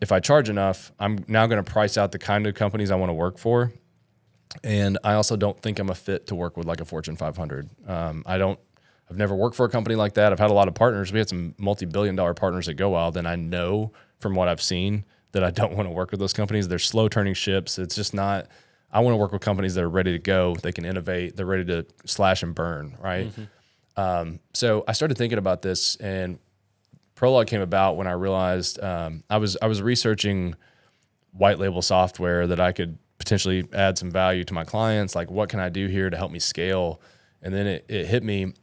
if I charge enough, I'm now going to price out the kind of companies I want to work for. And I also don't think I'm a fit to work with like a Fortune 500. I've never worked for a company like that. I've had a lot of partners. We had some multi-billion-dollar partners at GoWild, and I know from what I've seen that I don't want to work with those companies. They're slow turning ships. It's just not, I want to work with companies that are ready to go. They can innovate. They're ready to slash and burn, right? Mm-hmm. So I started thinking about this, and Prologue came about when I realized I was researching white label software that I could potentially add some value to my clients. Like, what can I do here to help me scale? And then it hit me.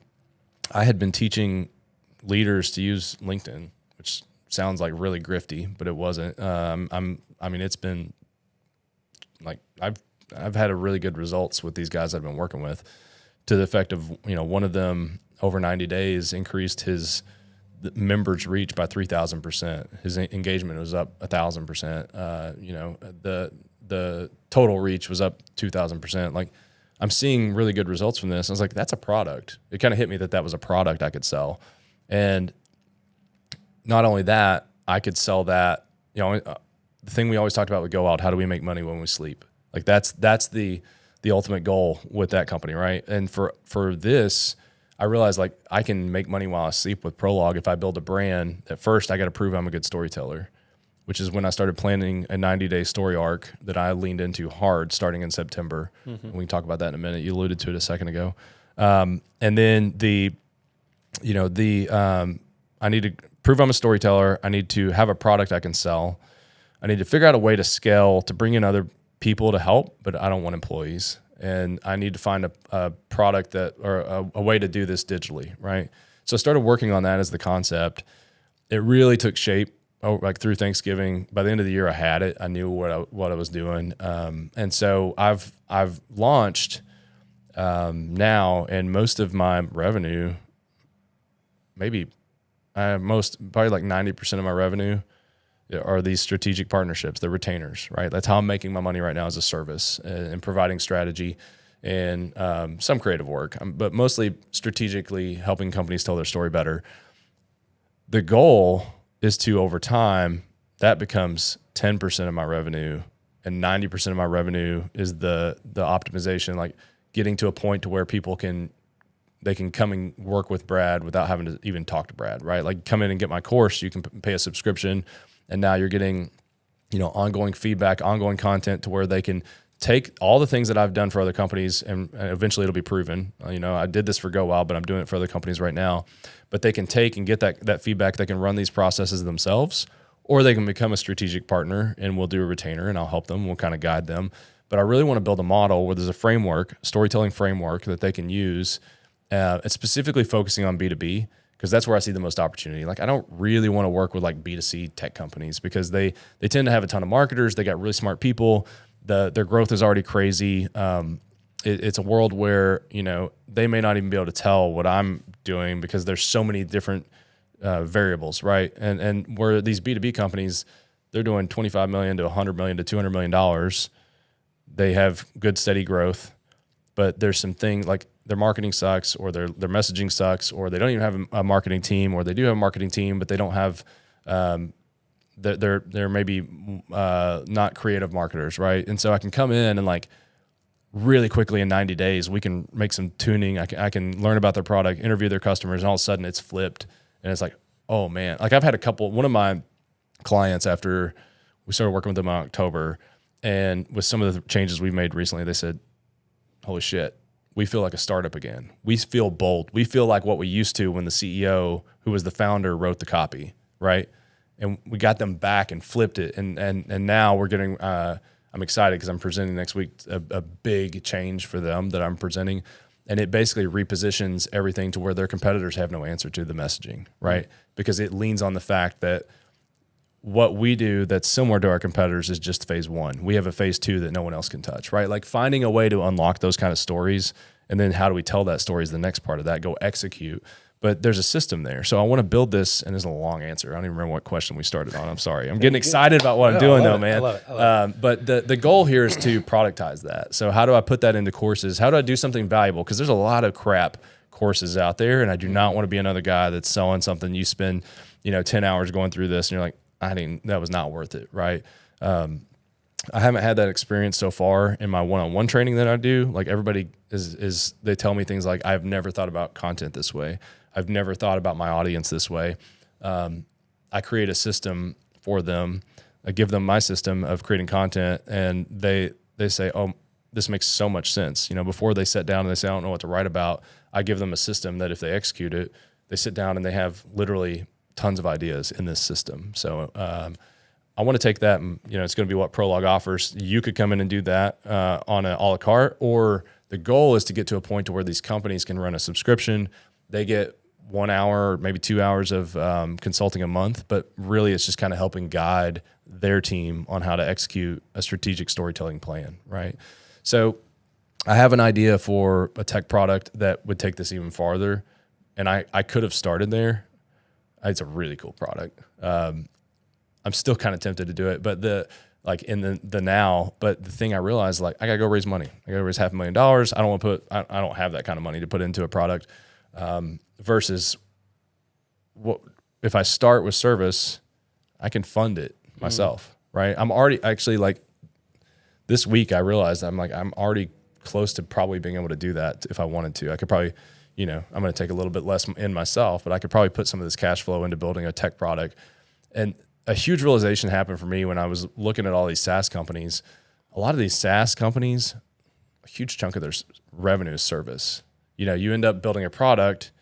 I had been teaching leaders to use LinkedIn, which sounds like really grifty, but it wasn't. It's been like, I've had a really good results with these guys I've been working with, to the effect of, you know, one of them over 90 days increased his members reach by 3,000%. His engagement was up 1,000%. You know, the total reach was up 2,000%. Like, I'm seeing really good results from this. I was like, that's a product. It kind of hit me that was a product I could sell. And not only that, I could sell that, you know, the thing we always talked about with GoWild, how do we make money when we sleep? Like that's the ultimate goal with that company, right? And for this, I realized like I can make money while I sleep with Prologue if I build a brand. At first, I got to prove I'm a good storyteller, which is when I started planning a 90-day story arc that I leaned into hard starting in September. Mm-hmm. We can talk about that in a minute. You alluded to it a second ago. And then I need to prove I'm a storyteller. I need to have a product I can sell. I need to figure out a way to scale, to bring in other people to help, but I don't want employees. And I need to find a product or a way to do this digitally, right? So I started working on that as the concept. It really took shape like through Thanksgiving. By the end of the year, I had it. I knew what I was doing. And so I've launched now, and most of my revenue, probably like 90% of my revenue are these strategic partnerships, the retainers, right? That's how I'm making my money right now, as a service and providing strategy and some creative work, but mostly strategically helping companies tell their story better. The goal is to, over time, that becomes 10% of my revenue, and 90% of my revenue is the optimization, like getting to a point to where people can come and work with Brad without having to even talk to Brad, right? Like, come in and get my course. You can pay a subscription, And now you're getting, ongoing feedback, ongoing content to where they can take all the things that I've done for other companies, and eventually it'll be proven. I did this for GoWild, but I'm doing it for other companies right now. But they can take and get that feedback. They can run these processes themselves, or they can become a strategic partner, and we'll do a retainer, and I'll help them. We'll kind of guide them. But I really want to build a model where there's a framework, storytelling framework that they can use. It's specifically focusing on B2B, because that's where I see the most opportunity. Like, I don't really want to work with like B2C tech companies, because they tend to have a ton of marketers. They got really smart people. Their growth is already crazy. It's a world where, they may not even be able to tell what I'm doing, because there's so many different variables, right? And where these B2B companies, they're doing $25 million to $100 million to $200 million. They have good, steady growth, but there's some things like their marketing sucks, or their messaging sucks, or they don't even have a marketing team, or they do have a marketing team, but they don't have, they're maybe not creative marketers, right? And so I can come in and like really quickly in 90 days, we can make some tuning. I can learn about their product, interview their customers, and all of a sudden it's flipped. And it's like, oh man, like I've had one of my clients, after we started working with them in October, and with some of the changes we've made recently, they said, holy shit, we feel like a startup again. We feel bold. We feel like what we used to when the CEO, who was the founder, wrote the copy, right? And we got them back and flipped it. And now we're getting, I'm excited because I'm presenting next week a big change for them that I'm presenting. And it basically repositions everything to where their competitors have no answer to the messaging, right? Because it leans on the fact that what we do that's similar to our competitors is just phase one. We have a phase two that no one else can touch, right? Like finding a way to unlock those kind of stories, and then how do we tell that story is the next part of that, go execute. But there's a system there. So I want to build this, and this is a long answer. I don't even remember what question we started on. I'm sorry. I'm getting excited about what I'm doing though, man. I love it. But the goal here is to productize that. So how do I put that into courses? How do I do something valuable? Because there's a lot of crap courses out there, and I do not want to be another guy that's selling something. You spend, 10 hours going through this, and you're like, that was not worth it, right? I haven't had that experience so far in my one-on-one training that I do. Like everybody they tell me things like, I've never thought about content this way. I've never thought about my audience this way. I create a system for them. I give them my system of creating content, and they say, oh, this makes so much sense. Before they sit down and they say, I don't know what to write about, I give them a system that if they execute it, they sit down and they have literally tons of ideas in this system. So I want to take that, and it's going to be what Prologue offers. You could come in and do that on an a la carte, or the goal is to get to a point to where these companies can run a subscription. They get 1 hour or maybe 2 hours of consulting a month, but really it's just kind of helping guide their team on how to execute a strategic storytelling plan, right? So I have an idea for a tech product that would take this even farther, and I could have started there. It's a really cool product. I'm still kind of tempted to do it, but the thing I realized, like, I gotta go raise money. I gotta raise $500,000. I don't have that kind of money to put into a product. Versus what if I start with service, I can fund it myself, right? I'm already actually, like, this week I realized I'm already close to probably being able to do that if I wanted to. I could probably, I'm going to take a little bit less in myself, but I could probably put some of this cash flow into building a tech product. And a huge realization happened for me when I was looking at all these SaaS companies. A lot of these SaaS companies, a huge chunk of their revenue is service. You end up building a product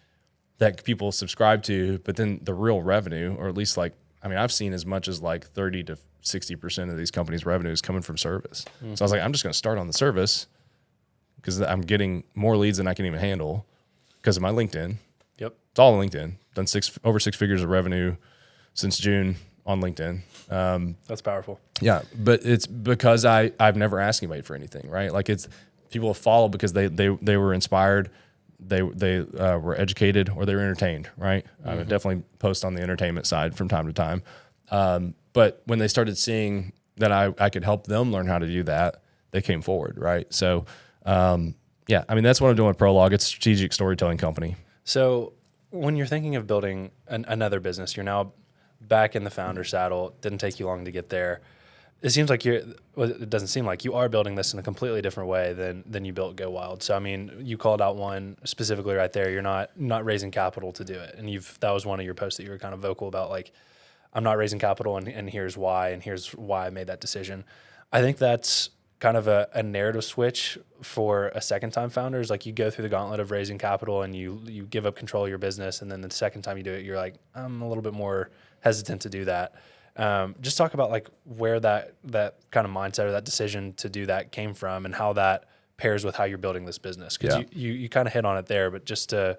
that people subscribe to, but then the real revenue, or at least I've seen as much as like 30 to 60% of these companies' revenue is coming from service. So I was like, I'm just going to start on the service because I'm getting more leads than I can even handle because of my LinkedIn. Yep. It's all on LinkedIn. Done over six figures of revenue since June on LinkedIn. That's powerful. Yeah, but it's because I've never asked anybody for anything, right? Like, it's people follow because they were inspired, they were educated, or they were entertained, right? I would definitely post on the entertainment side from time to time. But when they started seeing that I could help them learn how to do that, they came forward, right? So that's what I'm doing with Prologue. It's a strategic storytelling company. So when you're thinking of building another business, you're now back in the founder saddle. Didn't take you long to get there. It seems like it doesn't seem like you are building this in a completely different way than you built GoWild. So, you called out one specifically right there. You're not raising capital to do it. And that was one of your posts that you were kind of vocal about, like, I'm not raising capital, and here's why I made that decision. I think that's kind of a narrative switch for a second time founder. Is like you go through the gauntlet of raising capital and you give up control of your business, and then the second time you do it, you're like, I'm a little bit more hesitant to do that. Just talk about like where that kind of mindset or that decision to do that came from, and how that pairs with how you're building this business. Because you kind of hit on it there, but just to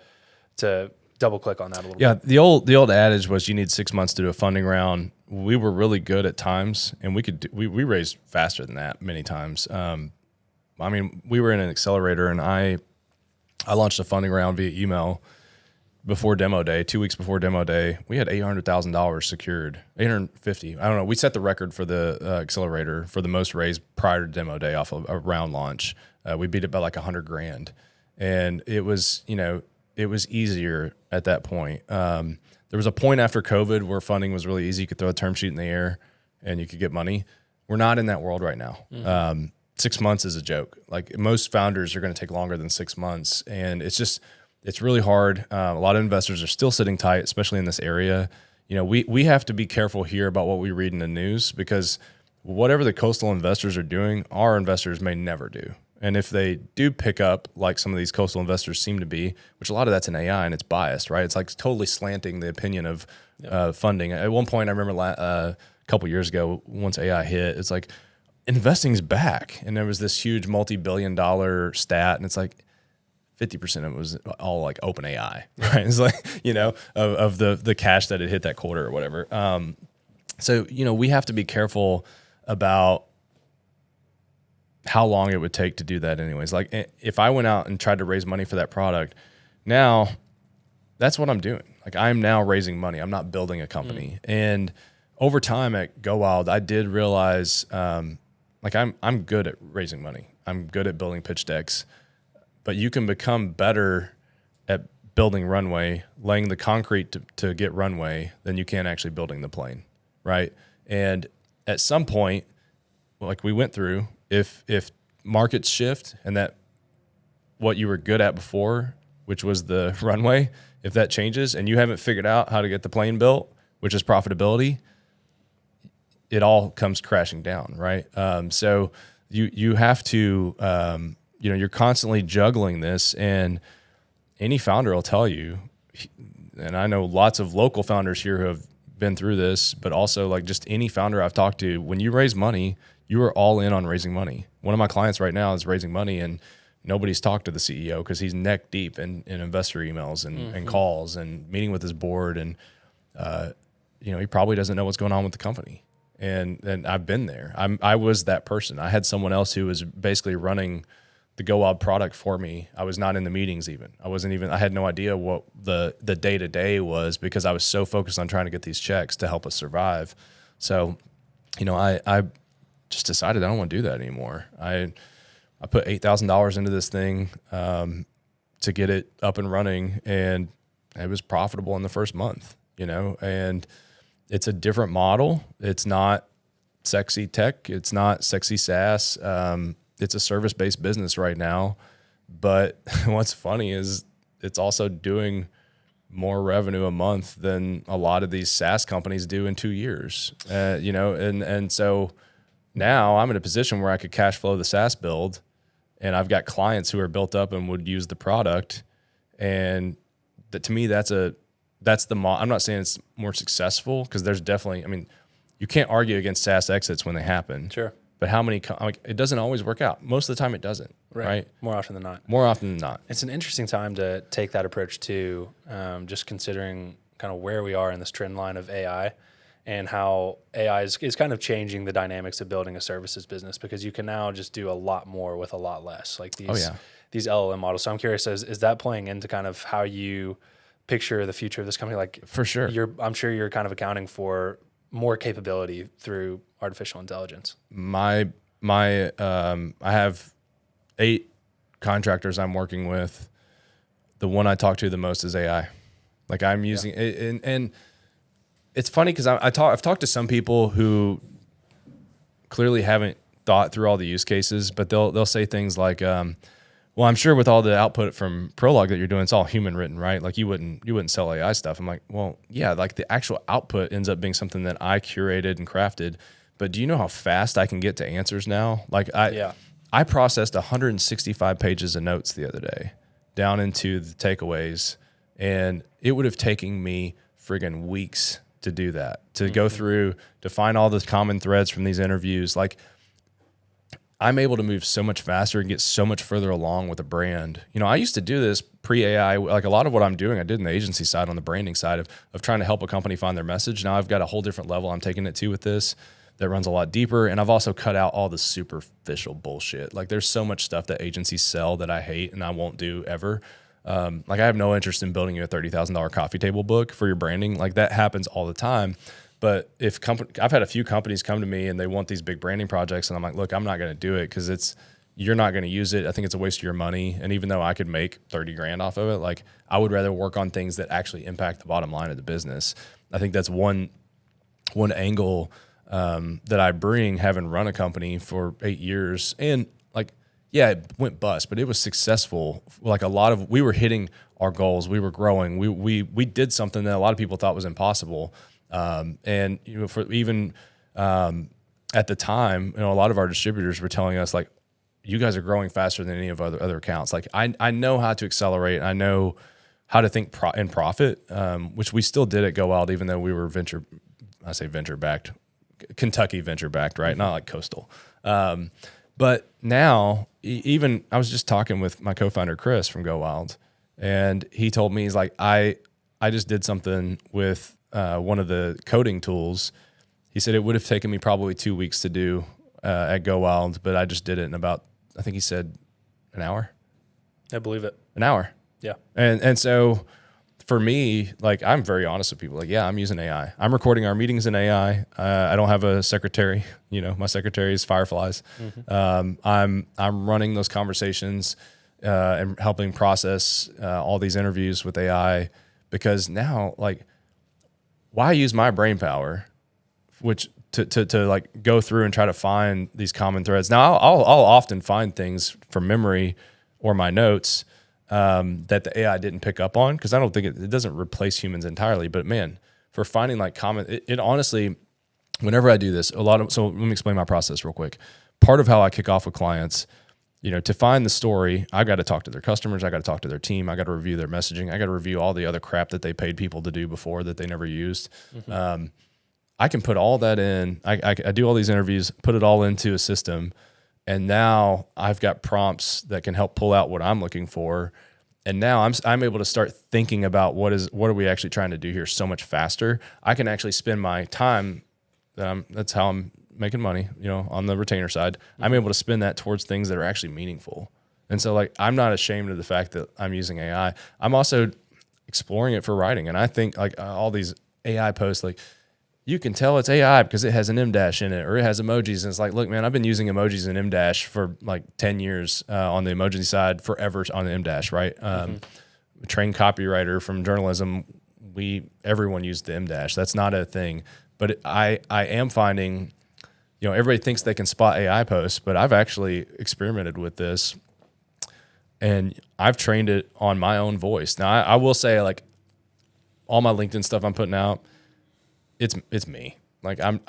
double click on that a little bit. Yeah, the old adage was you need 6 months to do a funding round. We were really good at times, and we raised faster than that many times. I mean, we were in an accelerator, and I launched a funding round via email before demo day. 2 weeks before demo day, we had $800,000 secured, 850. I don't know. We set the record for the accelerator for the most raised prior to demo day off of a round launch. We beat it by like $100,000, and it was it was easier at that point. There was a point after COVID where funding was really easy. You could throw a term sheet in the air and you could get money. We're not in that world right now. 6 months is a joke. Like most founders are going to take longer than 6 months. And it's really hard. A lot of investors are still sitting tight, especially in this area. We have to be careful here about what we read in the news, because whatever the coastal investors are doing, our investors may never do. And if they do pick up, like some of these coastal investors seem to be, which a lot of that's in AI and it's biased, right? It's like totally slanting the opinion of funding. At one point, I remember a couple years ago, once AI hit, it's like investing's back. And there was this huge multi-billion-dollar stat, and it's like 50% of it was all like open AI, right? It's like, of the cash that had hit that quarter or whatever. So, we have to be careful about how long it would take to do that anyways. Like if I went out and tried to raise money for that product, now that's what I'm doing. Like I'm now raising money. I'm not building a company. And over time at GoWild, I did realize like I'm good at raising money. I'm good at building pitch decks, but you can become better at building runway, laying the concrete to get runway than you can actually building the plane, right? And at some point, like we went through, if markets shift and that what you were good at before, which was the runway, if that changes and you haven't figured out how to get the plane built, which is profitability, it all comes crashing down, right? So you have to, you're constantly juggling this, and any founder will tell you, and I know lots of local founders here who have been through this, but also like just any founder I've talked to, when you raise money, you are all in on raising money. One of my clients right now is raising money, and nobody's talked to the CEO because he's neck deep in investor emails and calls and meeting with his board. And, he probably doesn't know what's going on with the company. And I've been there. I was that person. I had someone else who was basically running the GoWild product for me. I was not in the meetings even. I had no idea what the day-to-day was, because I was so focused on trying to get these checks to help us survive. So, I just decided I don't want to do that anymore. I put $8,000 into this thing to get it up and running, and it was profitable in the first month, and it's a different model. It's not sexy tech. It's not sexy SaaS. It's a service-based business right now. But what's funny is it's also doing more revenue a month than a lot of these SaaS companies do in 2 years, and so now I'm in a position where I could cash flow the SaaS build, and I've got clients who are built up and would use the product. And to me, that's the I'm not saying it's more successful, because there's definitely, you can't argue against SaaS exits when they happen. Sure. But it doesn't always work out. Most of the time it doesn't, right? More often than not. More often than not. It's an interesting time to take that approach too, just considering kind of where we are in this trend line of AI, and how AI is kind of changing the dynamics of building a services business, because you can now just do a lot more with a lot less, like these LLM models. So I'm curious, is that playing into kind of how you picture the future of this company? Like for sure, I'm sure you're kind of accounting for more capability through artificial intelligence. I have 8 contractors I'm working with. The one I talk to the most is AI. Like I'm using it, and it's funny because I've talked to some people who clearly haven't thought through all the use cases, but they'll say things like, well, I'm sure with all the output from Prologue that you're doing, it's all human written, right? Like you wouldn't sell AI stuff. I'm like, well, yeah, like the actual output ends up being something that I curated and crafted. But do you know how fast I can get to answers now? Like I processed 165 pages of notes the other day down into the takeaways, and it would have taken me friggin' weeks to do that, to go through, to find all the common threads from these interviews. Like I'm able to move so much faster and get so much further along with a brand. You know, I used to do this pre-AI. Like a lot of what I'm doing, I did in the agency side, on the branding side of trying to help a company find their message. Now I've got a whole different level I'm taking it to with this that runs a lot deeper. And I've also cut out all the superficial bullshit. Like there's so much stuff that agencies sell that I hate and I won't do ever. Like I have no interest in building you a $30,000 coffee table book for your branding. Like that happens all the time. But I've had a few companies come to me and they want these big branding projects, and I'm like, look, I'm not going to do it because you're not going to use it. I think it's a waste of your money. And even though I could make 30 grand off of it, like I would rather work on things that actually impact the bottom line of the business. I think that's one angle that I bring, having run a company for 8 years. And like, yeah, it went bust, but it was successful. Like we were hitting our goals. We were growing. We did something that a lot of people thought was impossible. And you know, at the time, you know, a lot of our distributors were telling us like, you guys are growing faster than any of other accounts. Like I know how to accelerate. I know how to think in profit, which we still did at GoWild, even though we were venture backed, Kentucky venture backed, right? Not like coastal. But now even I was just talking with my co-founder, Chris from GoWild, and he told me, he's like, I just did something with one of the coding tools. He said it would have taken me probably 2 weeks to do at GoWild, but I just did it in about, I think he said an hour. I believe it. An hour. Yeah. And so for me, like I'm very honest with people. Like, yeah, I'm using AI. I'm recording our meetings in AI. I don't have a secretary. You know, my secretary is Fireflies. I'm running those conversations and helping process all these interviews with AI, because now like, why use my brain power, which to like go through and try to find these common threads? Now I'll often find things from memory or my notes that the AI didn't pick up on, because I don't think it doesn't replace humans entirely. But man, for finding like common, it honestly, whenever I do this, so let me explain my process real quick. Part of how I kick off with clients, you know, to find the story, I got to talk to their customers. I got to talk to their team. I got to review their messaging. I got to review all the other crap that they paid people to do before that they never used. I can put all that in. I do all these interviews, put it all into a system, and now I've got prompts that can help pull out what I'm looking for. And now I'm able to start thinking about what are we actually trying to do here so much faster. I can actually spend my time. That's how I'm making money, you know, on the retainer side. I'm able to spend that towards things that are actually meaningful. And so like, I'm not ashamed of the fact that I'm using AI. I'm also exploring it for writing. And I think like all these AI posts, like you can tell it's AI because it has an M dash in it, or it has emojis. And it's like, look, man, I've been using emojis and M dash for like 10 years on the emoji side, forever on the M dash, right? Trained copywriter from journalism. Everyone used the M dash. That's not a thing. But I am finding, you know, everybody thinks they can spot AI posts, but I've actually experimented with this and I've trained it on my own voice. Now I will say, like, all my LinkedIn stuff I'm putting out, it's me. Like I'm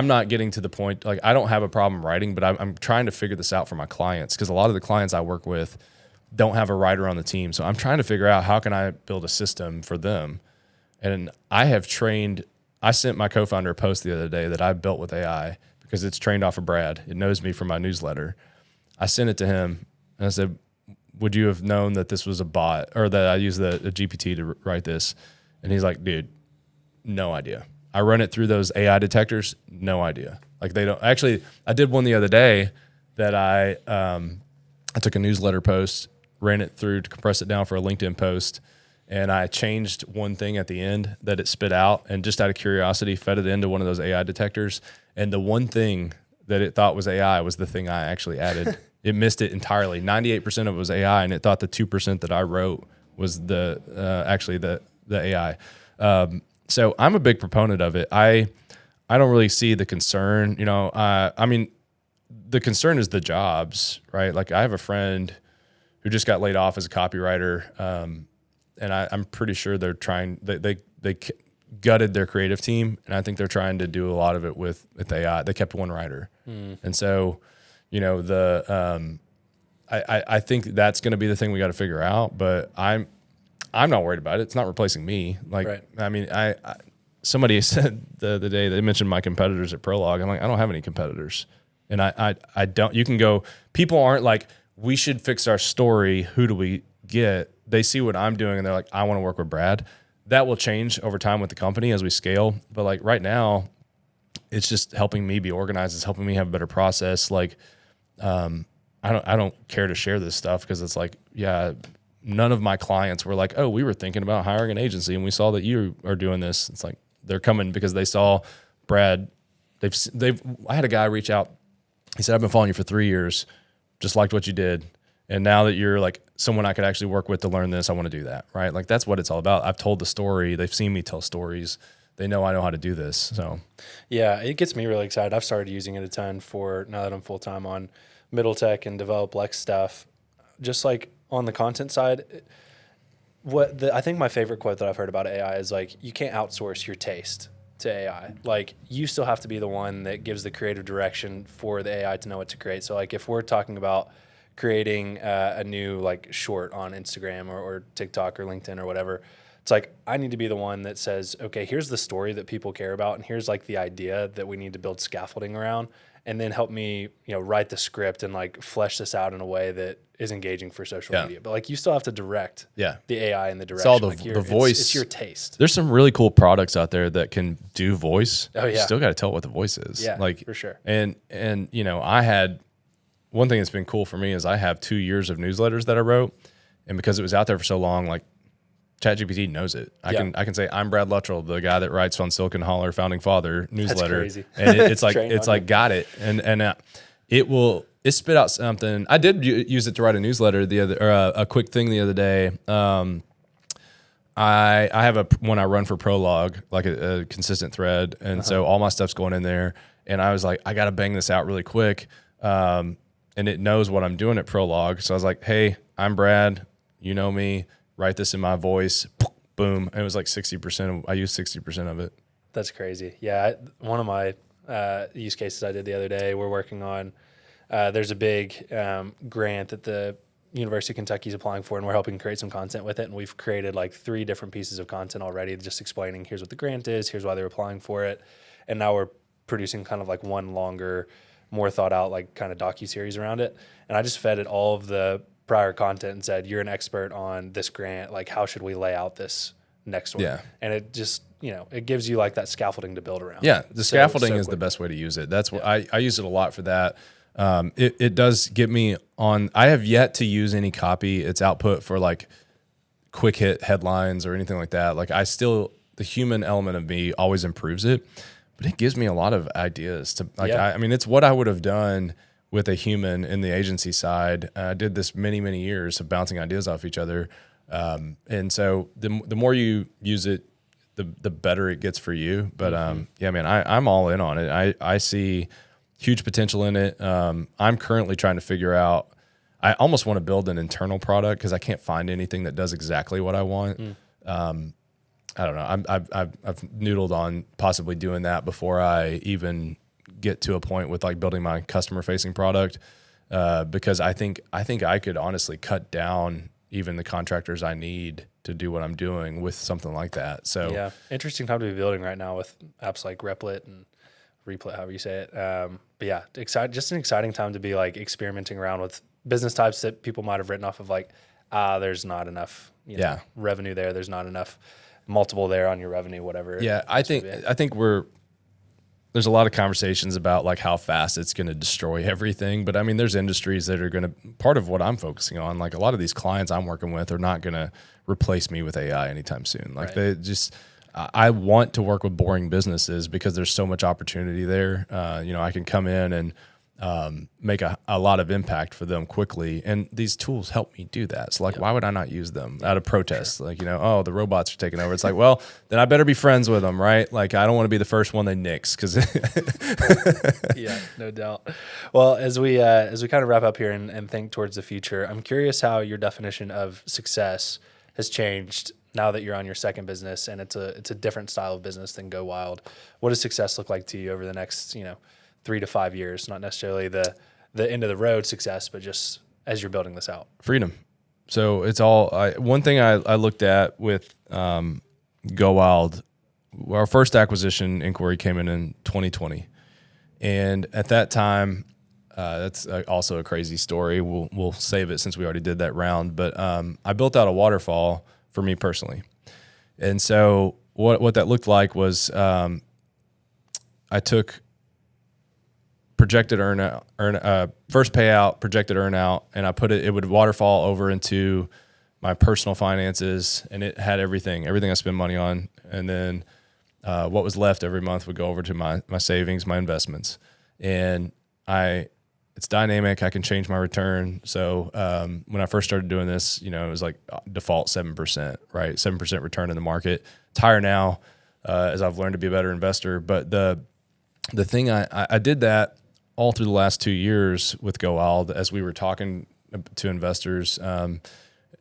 not getting to the point, like I don't have a problem writing, but I'm trying to figure this out for my clients, because a lot of the clients I work with don't have a writer on the team. So I'm trying to figure out how can I build a system for them. And I sent my co-founder a post the other day that I built with AI, because it's trained off of Brad. It knows me from my newsletter. I sent it to him and I said, would you have known that this was a bot, or that I used the GPT to write this? And he's like, dude, no idea. I run it through those AI detectors, no idea. Like they don't actually. I did one the other day that I took a newsletter post, ran it through to compress it down for a LinkedIn post, and I changed one thing at the end that it spit out, and just out of curiosity fed it into one of those AI detectors. And the one thing that it thought was AI was the thing I actually added. It missed it entirely. 98% of it was AI, and it thought the 2% that I wrote was actually the AI. So I'm a big proponent of it. I don't really see the concern. You know, I mean, the concern is the jobs, right? Like I have a friend who just got laid off as a copywriter. And I'm pretty sure they're trying, they gutted their creative team. And I think they're trying to do a lot of it with AI. They kept one writer. And so, you know, I think that's going to be the thing we got to figure out, but I'm not worried about it. It's not replacing me. Like, Right. I mean, somebody said the other day, they mentioned my competitors at Prologue. I'm like, I don't have any competitors. And I don't, you can go, people aren't like, we should fix our story. Who do we get? They see what I'm doing and they're like, I want to work with Brad. That will change over time with the company as we scale. But like right now, it's just helping me be organized. It's helping me have a better process. Like, I don't care to share this stuff because it's like, yeah, none of my clients were like, oh, we were thinking about hiring an agency and we saw that you are doing this. It's like they're coming because they saw Brad. I had a guy reach out. He said, I've been following you for 3 years, just liked what you did. And now that you're like someone I could actually work with to learn this, I want to do that, right? Like that's what it's all about. I've told the story. They've seen me tell stories. They know I know how to do this. So Yeah, it gets me really excited. I've started using it a ton for now that I'm full-time on Middle Tech and Develop Lex stuff. Just like on the content side, I think my favorite quote that I've heard about AI is like, you can't outsource your taste to AI. Like you still have to be the one that gives the creative direction for the AI to know what to create. So like if we're talking about creating a new like short on Instagram or TikTok or LinkedIn or whatever, it's like I need to be the one that says, okay, here's the story that people care about, and here's like the idea that we need to build scaffolding around, and then help me, write the script and like flesh this out in a way that is engaging for social media. But like you still have to direct the AI in the direction. It's all like the voice. It's your taste. There's some really cool products out there that can do voice. Oh yeah. You still got to tell what the voice is. Yeah, like for sure. And I had one thing that's been cool for me is I have 2 years of newsletters that I wrote, and because it was out there for so long, like ChatGPT knows it. I can say I'm Brad Luttrell, the guy that writes on Silicon Holler Founding Father newsletter. That's crazy. And it's like got it, and it spit out something. I did use it to write a newsletter a quick thing the other day. I have when I run for Prologue, like a consistent thread, and so all my stuff's going in there. And I was like, I got to bang this out really quick, and it knows what I'm doing at Prologue. So I was like, hey, I'm Brad. You know me. Write this in my voice. Boom. And it was like 60%. I used 60% of it. That's crazy. Yeah. One of my use cases I did the other day, we're working on, there's a big grant that the University of Kentucky is applying for, and we're helping create some content with it. And we've created like 3 different pieces of content already, just explaining here's what the grant is, here's why they're applying for it. And now we're producing kind of like one longer, more thought out, like kind of docuseries around it. And I just fed it all of the prior content and said, you're an expert on this grant. Like, how should we lay out this next one? Yeah. And it just, it gives you like that scaffolding to build around. Yeah. The scaffolding is the best way to use it. That's what I use it a lot for that. It does get me on. I have yet to use any copy. It's output for like quick hit headlines or anything like that. Like the human element of me always improves it, but it gives me a lot of ideas to like, I mean, it's what I would have done with a human in the agency side. I did this many, many years of bouncing ideas off each other. And so the more you use it, the better it gets for you. But yeah, man, I'm all in on it. I see huge potential in it. I'm currently trying to figure out, I almost want to build an internal product because I can't find anything that does exactly what I want. I don't know. I've noodled on possibly doing that before I even get to a point with like building my customer facing product, because I think I could honestly cut down even the contractors I need to do what I'm doing with something like that. So yeah, interesting time to be building right now with apps like Replit and Replit, however you say it. But yeah, just an exciting time to be like experimenting around with business types that people might have written off of like, there's not enough revenue there. There's not enough multiple there on your revenue, whatever. Yeah, I think there's a lot of conversations about like how fast it's going to destroy everything. But I mean, there's industries that are going to, part of what I'm focusing on, like a lot of these clients I'm working with are not going to replace me with AI anytime soon. Like they just, I want to work with boring businesses because there's so much opportunity there. I can come in and make a lot of impact for them quickly. And these tools help me do that. So like, why would I not use them out of protest? Like, oh, the robots are taking over. It's like, well, then I better be friends with them, right? Like, I don't want to be the first one they nix because Yeah, no doubt. Well, as we kind of wrap up here and think towards the future, I'm curious how your definition of success has changed now that you're on your second business and it's a different style of business than GoWild. What does success look like to you over the next, 3 to 5 years? Not necessarily the end of the road success, but just as you're building this out. freedom. So it's all one thing I looked at with GoWild. Our first acquisition inquiry came in 2020, and at that time, that's also a crazy story. We'll save it since we already did that round. But I built out a waterfall for me personally, and so what that looked like was I took projected first payout, projected earn out, and I put it would waterfall over into my personal finances, and it had everything I spend money on, and then what was left every month would go over to my savings, my investments, and it's dynamic. I can change my return. So when I first started doing this, it was like default 7%, right? 7% return in the market. It's higher now as I've learned to be a better investor, but the thing I did that all through the last 2 years with GoWild as we were talking to investors. And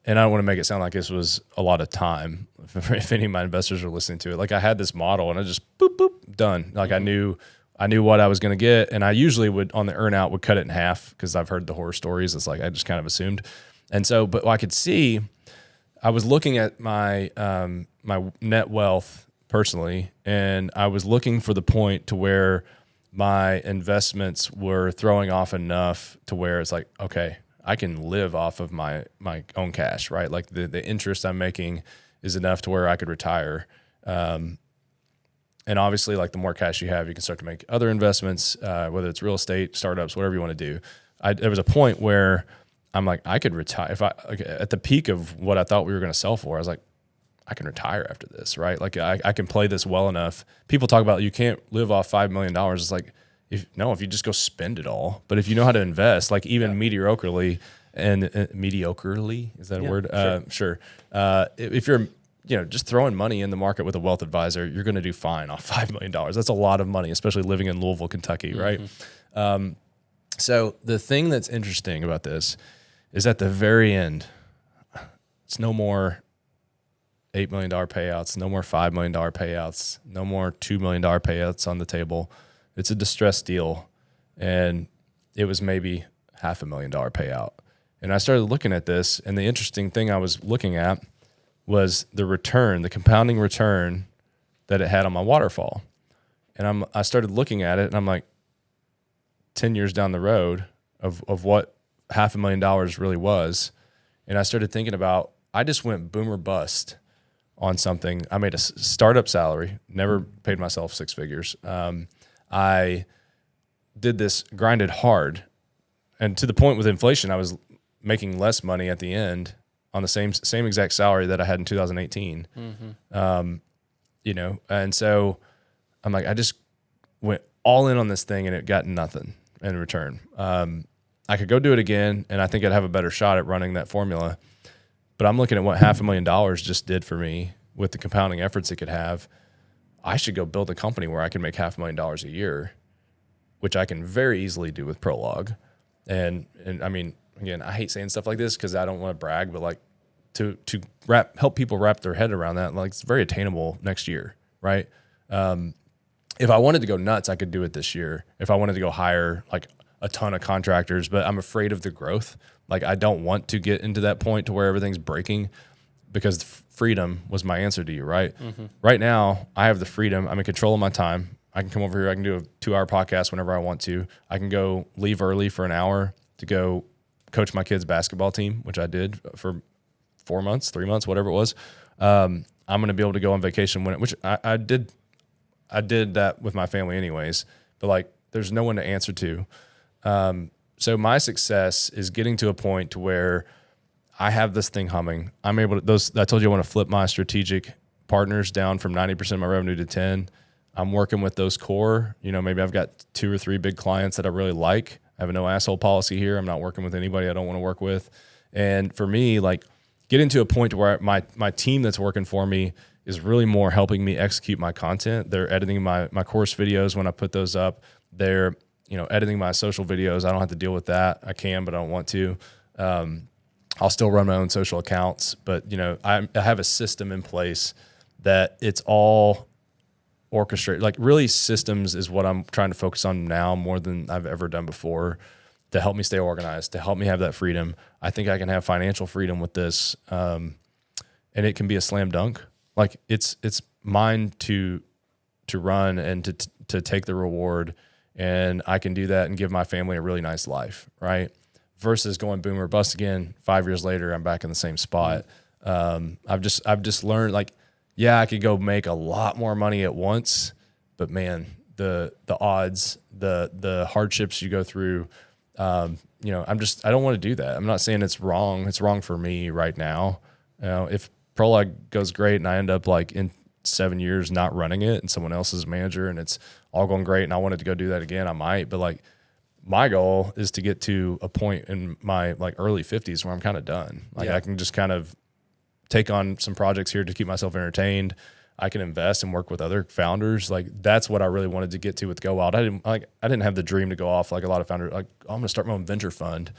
I don't want to make it sound like this was a lot of time. If any of my investors are listening to it, like I had this model and I just boop, boop, done. Like I knew what I was going to get. And I usually would on the earn out would cut it in half because I've heard the horror stories. It's like, I just kind of assumed. And so, but I could see, I was looking at my, my net wealth personally, and I was looking for the point to where my investments were throwing off enough to where it's like, okay, I can live off of my own cash, right? Like the interest I'm making is enough to where I could retire. And obviously, like the more cash you have, you can start to make other investments, whether it's real estate, startups, whatever you want to do. There was a point where I'm like, I could retire at the peak of what I thought we were going to sell for. I was like, I can retire after this, right? Like I can play this well enough. People talk about you can't live off $5 million. It's like, if you just go spend it all. But if you know how to invest, like even mediocrely, mediocrely, is that a word? Sure. If you're just throwing money in the market with a wealth advisor, you're going to do fine off $5 million. That's a lot of money, especially living in Louisville, Kentucky, right? So the thing that's interesting about this is at the very end, it's no more $8 million payouts, no more $5 million payouts, no more $2 million payouts on the table. It's a distressed deal. And it was maybe $500,000 payout. And I started looking at this, and the interesting thing I was looking at was the return, the compounding return that it had on my waterfall. And I started looking at it, and I'm like, 10 years down the road of what $500,000 really was. And I started thinking about, I just went boom or bust on something. I made a startup salary, never paid myself 6 figures. I did this, grinded hard. And to the point with inflation, I was making less money at the end on the same exact salary that I had in 2018. And so I'm like, I just went all in on this thing and it got nothing in return. I could go do it again, and I think I'd have a better shot at running that formula. But I'm looking at what $500,000 just did for me with the compounding efforts it could have. I should go build a company where I can make $500,000 a year, which I can very easily do with Prologue. And I mean, again, I hate saying stuff like this because I don't want to brag, but like to help people wrap their head around that, like it's very attainable next year, right? If I wanted to go nuts, I could do it this year. If I wanted to go hire like a ton of contractors, but I'm afraid of the growth. Like I don't want to get into that point to where everything's breaking, because freedom was my answer to you, right? Right now, I have the freedom. I'm in control of my time. I can come over here. I can do a 2-hour podcast whenever I want to. I can go leave early for an hour to go coach my kids' basketball team, which I did for 4 months, 3 months, whatever it was. I'm going to be able to go on vacation which I did. I did that with my family anyways, but like there's no one to answer to. So my success is getting to a point to where I have this thing humming. I'm able to, I told you I want to flip my strategic partners down from 90% of my revenue to 10. I'm working with those core, maybe I've got 2 or 3 big clients that I really like. I have a no asshole policy here. I'm not working with anybody I don't want to work with. And for me, like getting to a point where my team that's working for me is really more helping me execute my content. They're editing my course videos when I put those up. They're, editing my social videos. I don't have to deal with that. I can, but I don't want to. I'll still run my own social accounts, but I have a system in place that it's all orchestrated. Like really systems is what I'm trying to focus on now more than I've ever done before to help me stay organized, to help me have that freedom. I think I can have financial freedom with this. And it can be a slam dunk. Like it's mine to run and to take the reward, and I can do that and give my family a really nice life. Right. Versus going boom or bust again. 5 years later, I'm back in the same spot. I've just learned like, yeah, I could go make a lot more money at once, but man, the odds, the hardships you go through, I don't want to do that. I'm not saying it's wrong. It's wrong for me right now. If Prologue goes great and I end up like in 7 years not running it and someone else is manager and it's all going great and I wanted to go do that again, I might. But like my goal is to get to a point in my like early 50s where I'm kind of done. Like I can just kind of take on some projects here to keep myself entertained. I can invest and work with other founders. Like that's what I really wanted to get to with GoWild. I didn't have the dream to go off like a lot of founders. Like, oh, I'm going to start my own venture fund.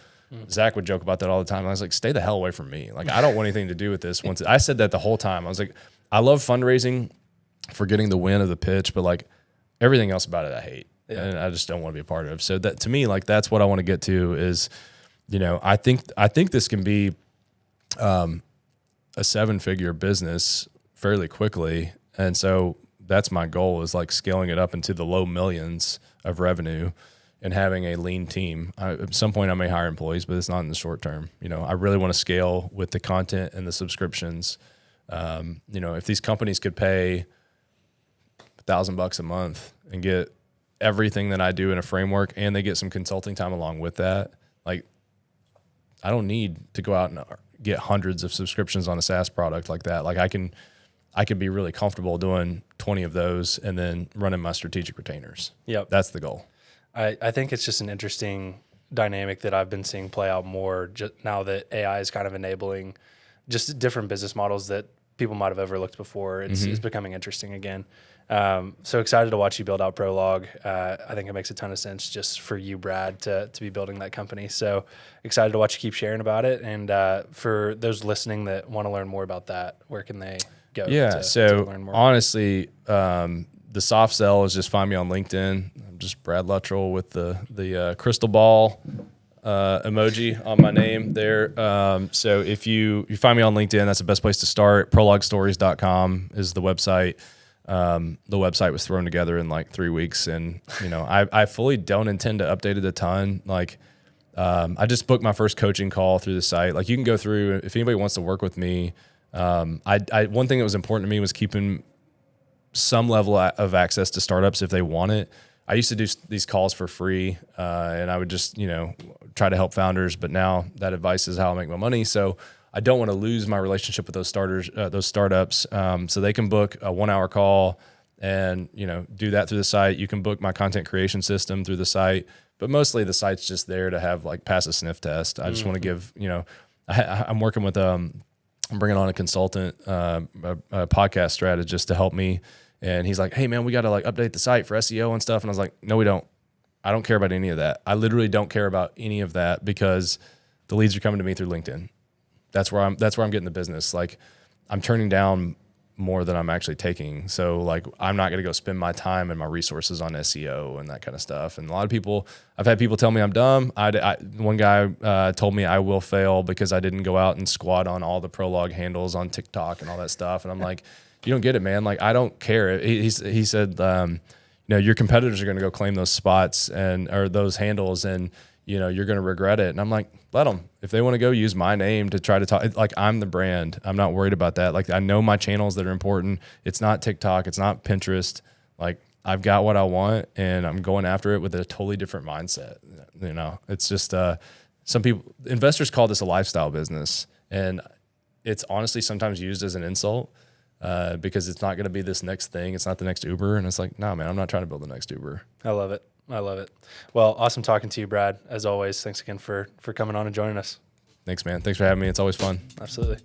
Zach would joke about that all the time. I was like, stay the hell away from me. Like, I don't want anything to do with this. Once I said that the whole time, I was like, I love fundraising for getting the win of the pitch, but like everything else about it, I hate. Yeah. And I just don't want to be a part of. So that to me, like that's what I want to get to is, I think this can be a 7-figure business fairly quickly. And so that's my goal is like scaling it up into the low millions of revenue and having a lean team. At some point I may hire employees, but it's not in the short term. I really want to scale with the content and the subscriptions. If these companies could pay $1,000 a month and get everything that I do in a framework and they get some consulting time along with that, like I don't need to go out and get hundreds of subscriptions on a SaaS product like that. Like I could be really comfortable doing 20 of those and then running my strategic retainers. Yep. That's the goal. I think it's just an interesting dynamic that I've been seeing play out more just now that AI is kind of enabling just different business models that people might have overlooked before. It's becoming interesting again. So excited to watch you build out Prologue. I think it makes a ton of sense just for you, Brad, to be building that company. So excited to watch you keep sharing about it. And for those listening that want to learn more about that, where can they go? Yeah. To learn more? Honestly, the soft sell is just find me on LinkedIn. I'm just Brad Luttrell with the crystal ball emoji on my name there. So if you find me on LinkedIn, that's the best place to start. prologuestories.com is the website. The website was thrown together in like 3 weeks, and I fully don't intend to update it a ton. Like I just booked my first coaching call through the site. Like you can go through if anybody wants to work with me. One thing that was important to me was keeping some level of access to startups if they want it. I used to do these calls for free, and I would just try to help founders. But now that advice is how I make my money. So I don't want to lose my relationship with those startups. So they can book a 1-hour call and, do that through the site. You can book my content creation system through the site, but mostly the site's just there to have like pass a sniff test. I just want to give, I'm working with, I'm bringing on a consultant, a podcast strategist to help me. And he's like, hey man, we got to like update the site for SEO and stuff. And I was like, no, we don't. I don't care about any of that. I literally don't care about any of that because the leads are coming to me through LinkedIn. That's where I'm getting the business. Like I'm turning down more than I'm actually taking. So like, I'm not going to go spend my time and my resources on SEO and that kind of stuff. And a lot of people, I've had people tell me I'm dumb. One guy told me I will fail because I didn't go out and squat on all the Prologue handles on TikTok and all that stuff. And I'm like, you don't get it, man. Like, I don't care. He said, your competitors are going to go claim those spots or those handles and, you're going to regret it. And I'm like, let them. If they want to go use my name to try to talk, like I'm the brand. I'm not worried about that. Like I know my channels that are important. It's not TikTok. It's not Pinterest. Like I've got what I want and I'm going after it with a totally different mindset. It's just some people, investors call this a lifestyle business. And it's honestly sometimes used as an insult because it's not going to be this next thing. It's not the next Uber. And it's like, no, man, I'm not trying to build the next Uber. I love it. I love it. Well, awesome talking to you, Brad. As always, thanks again for coming on and joining us. Thanks, man. Thanks for having me. It's always fun. Absolutely.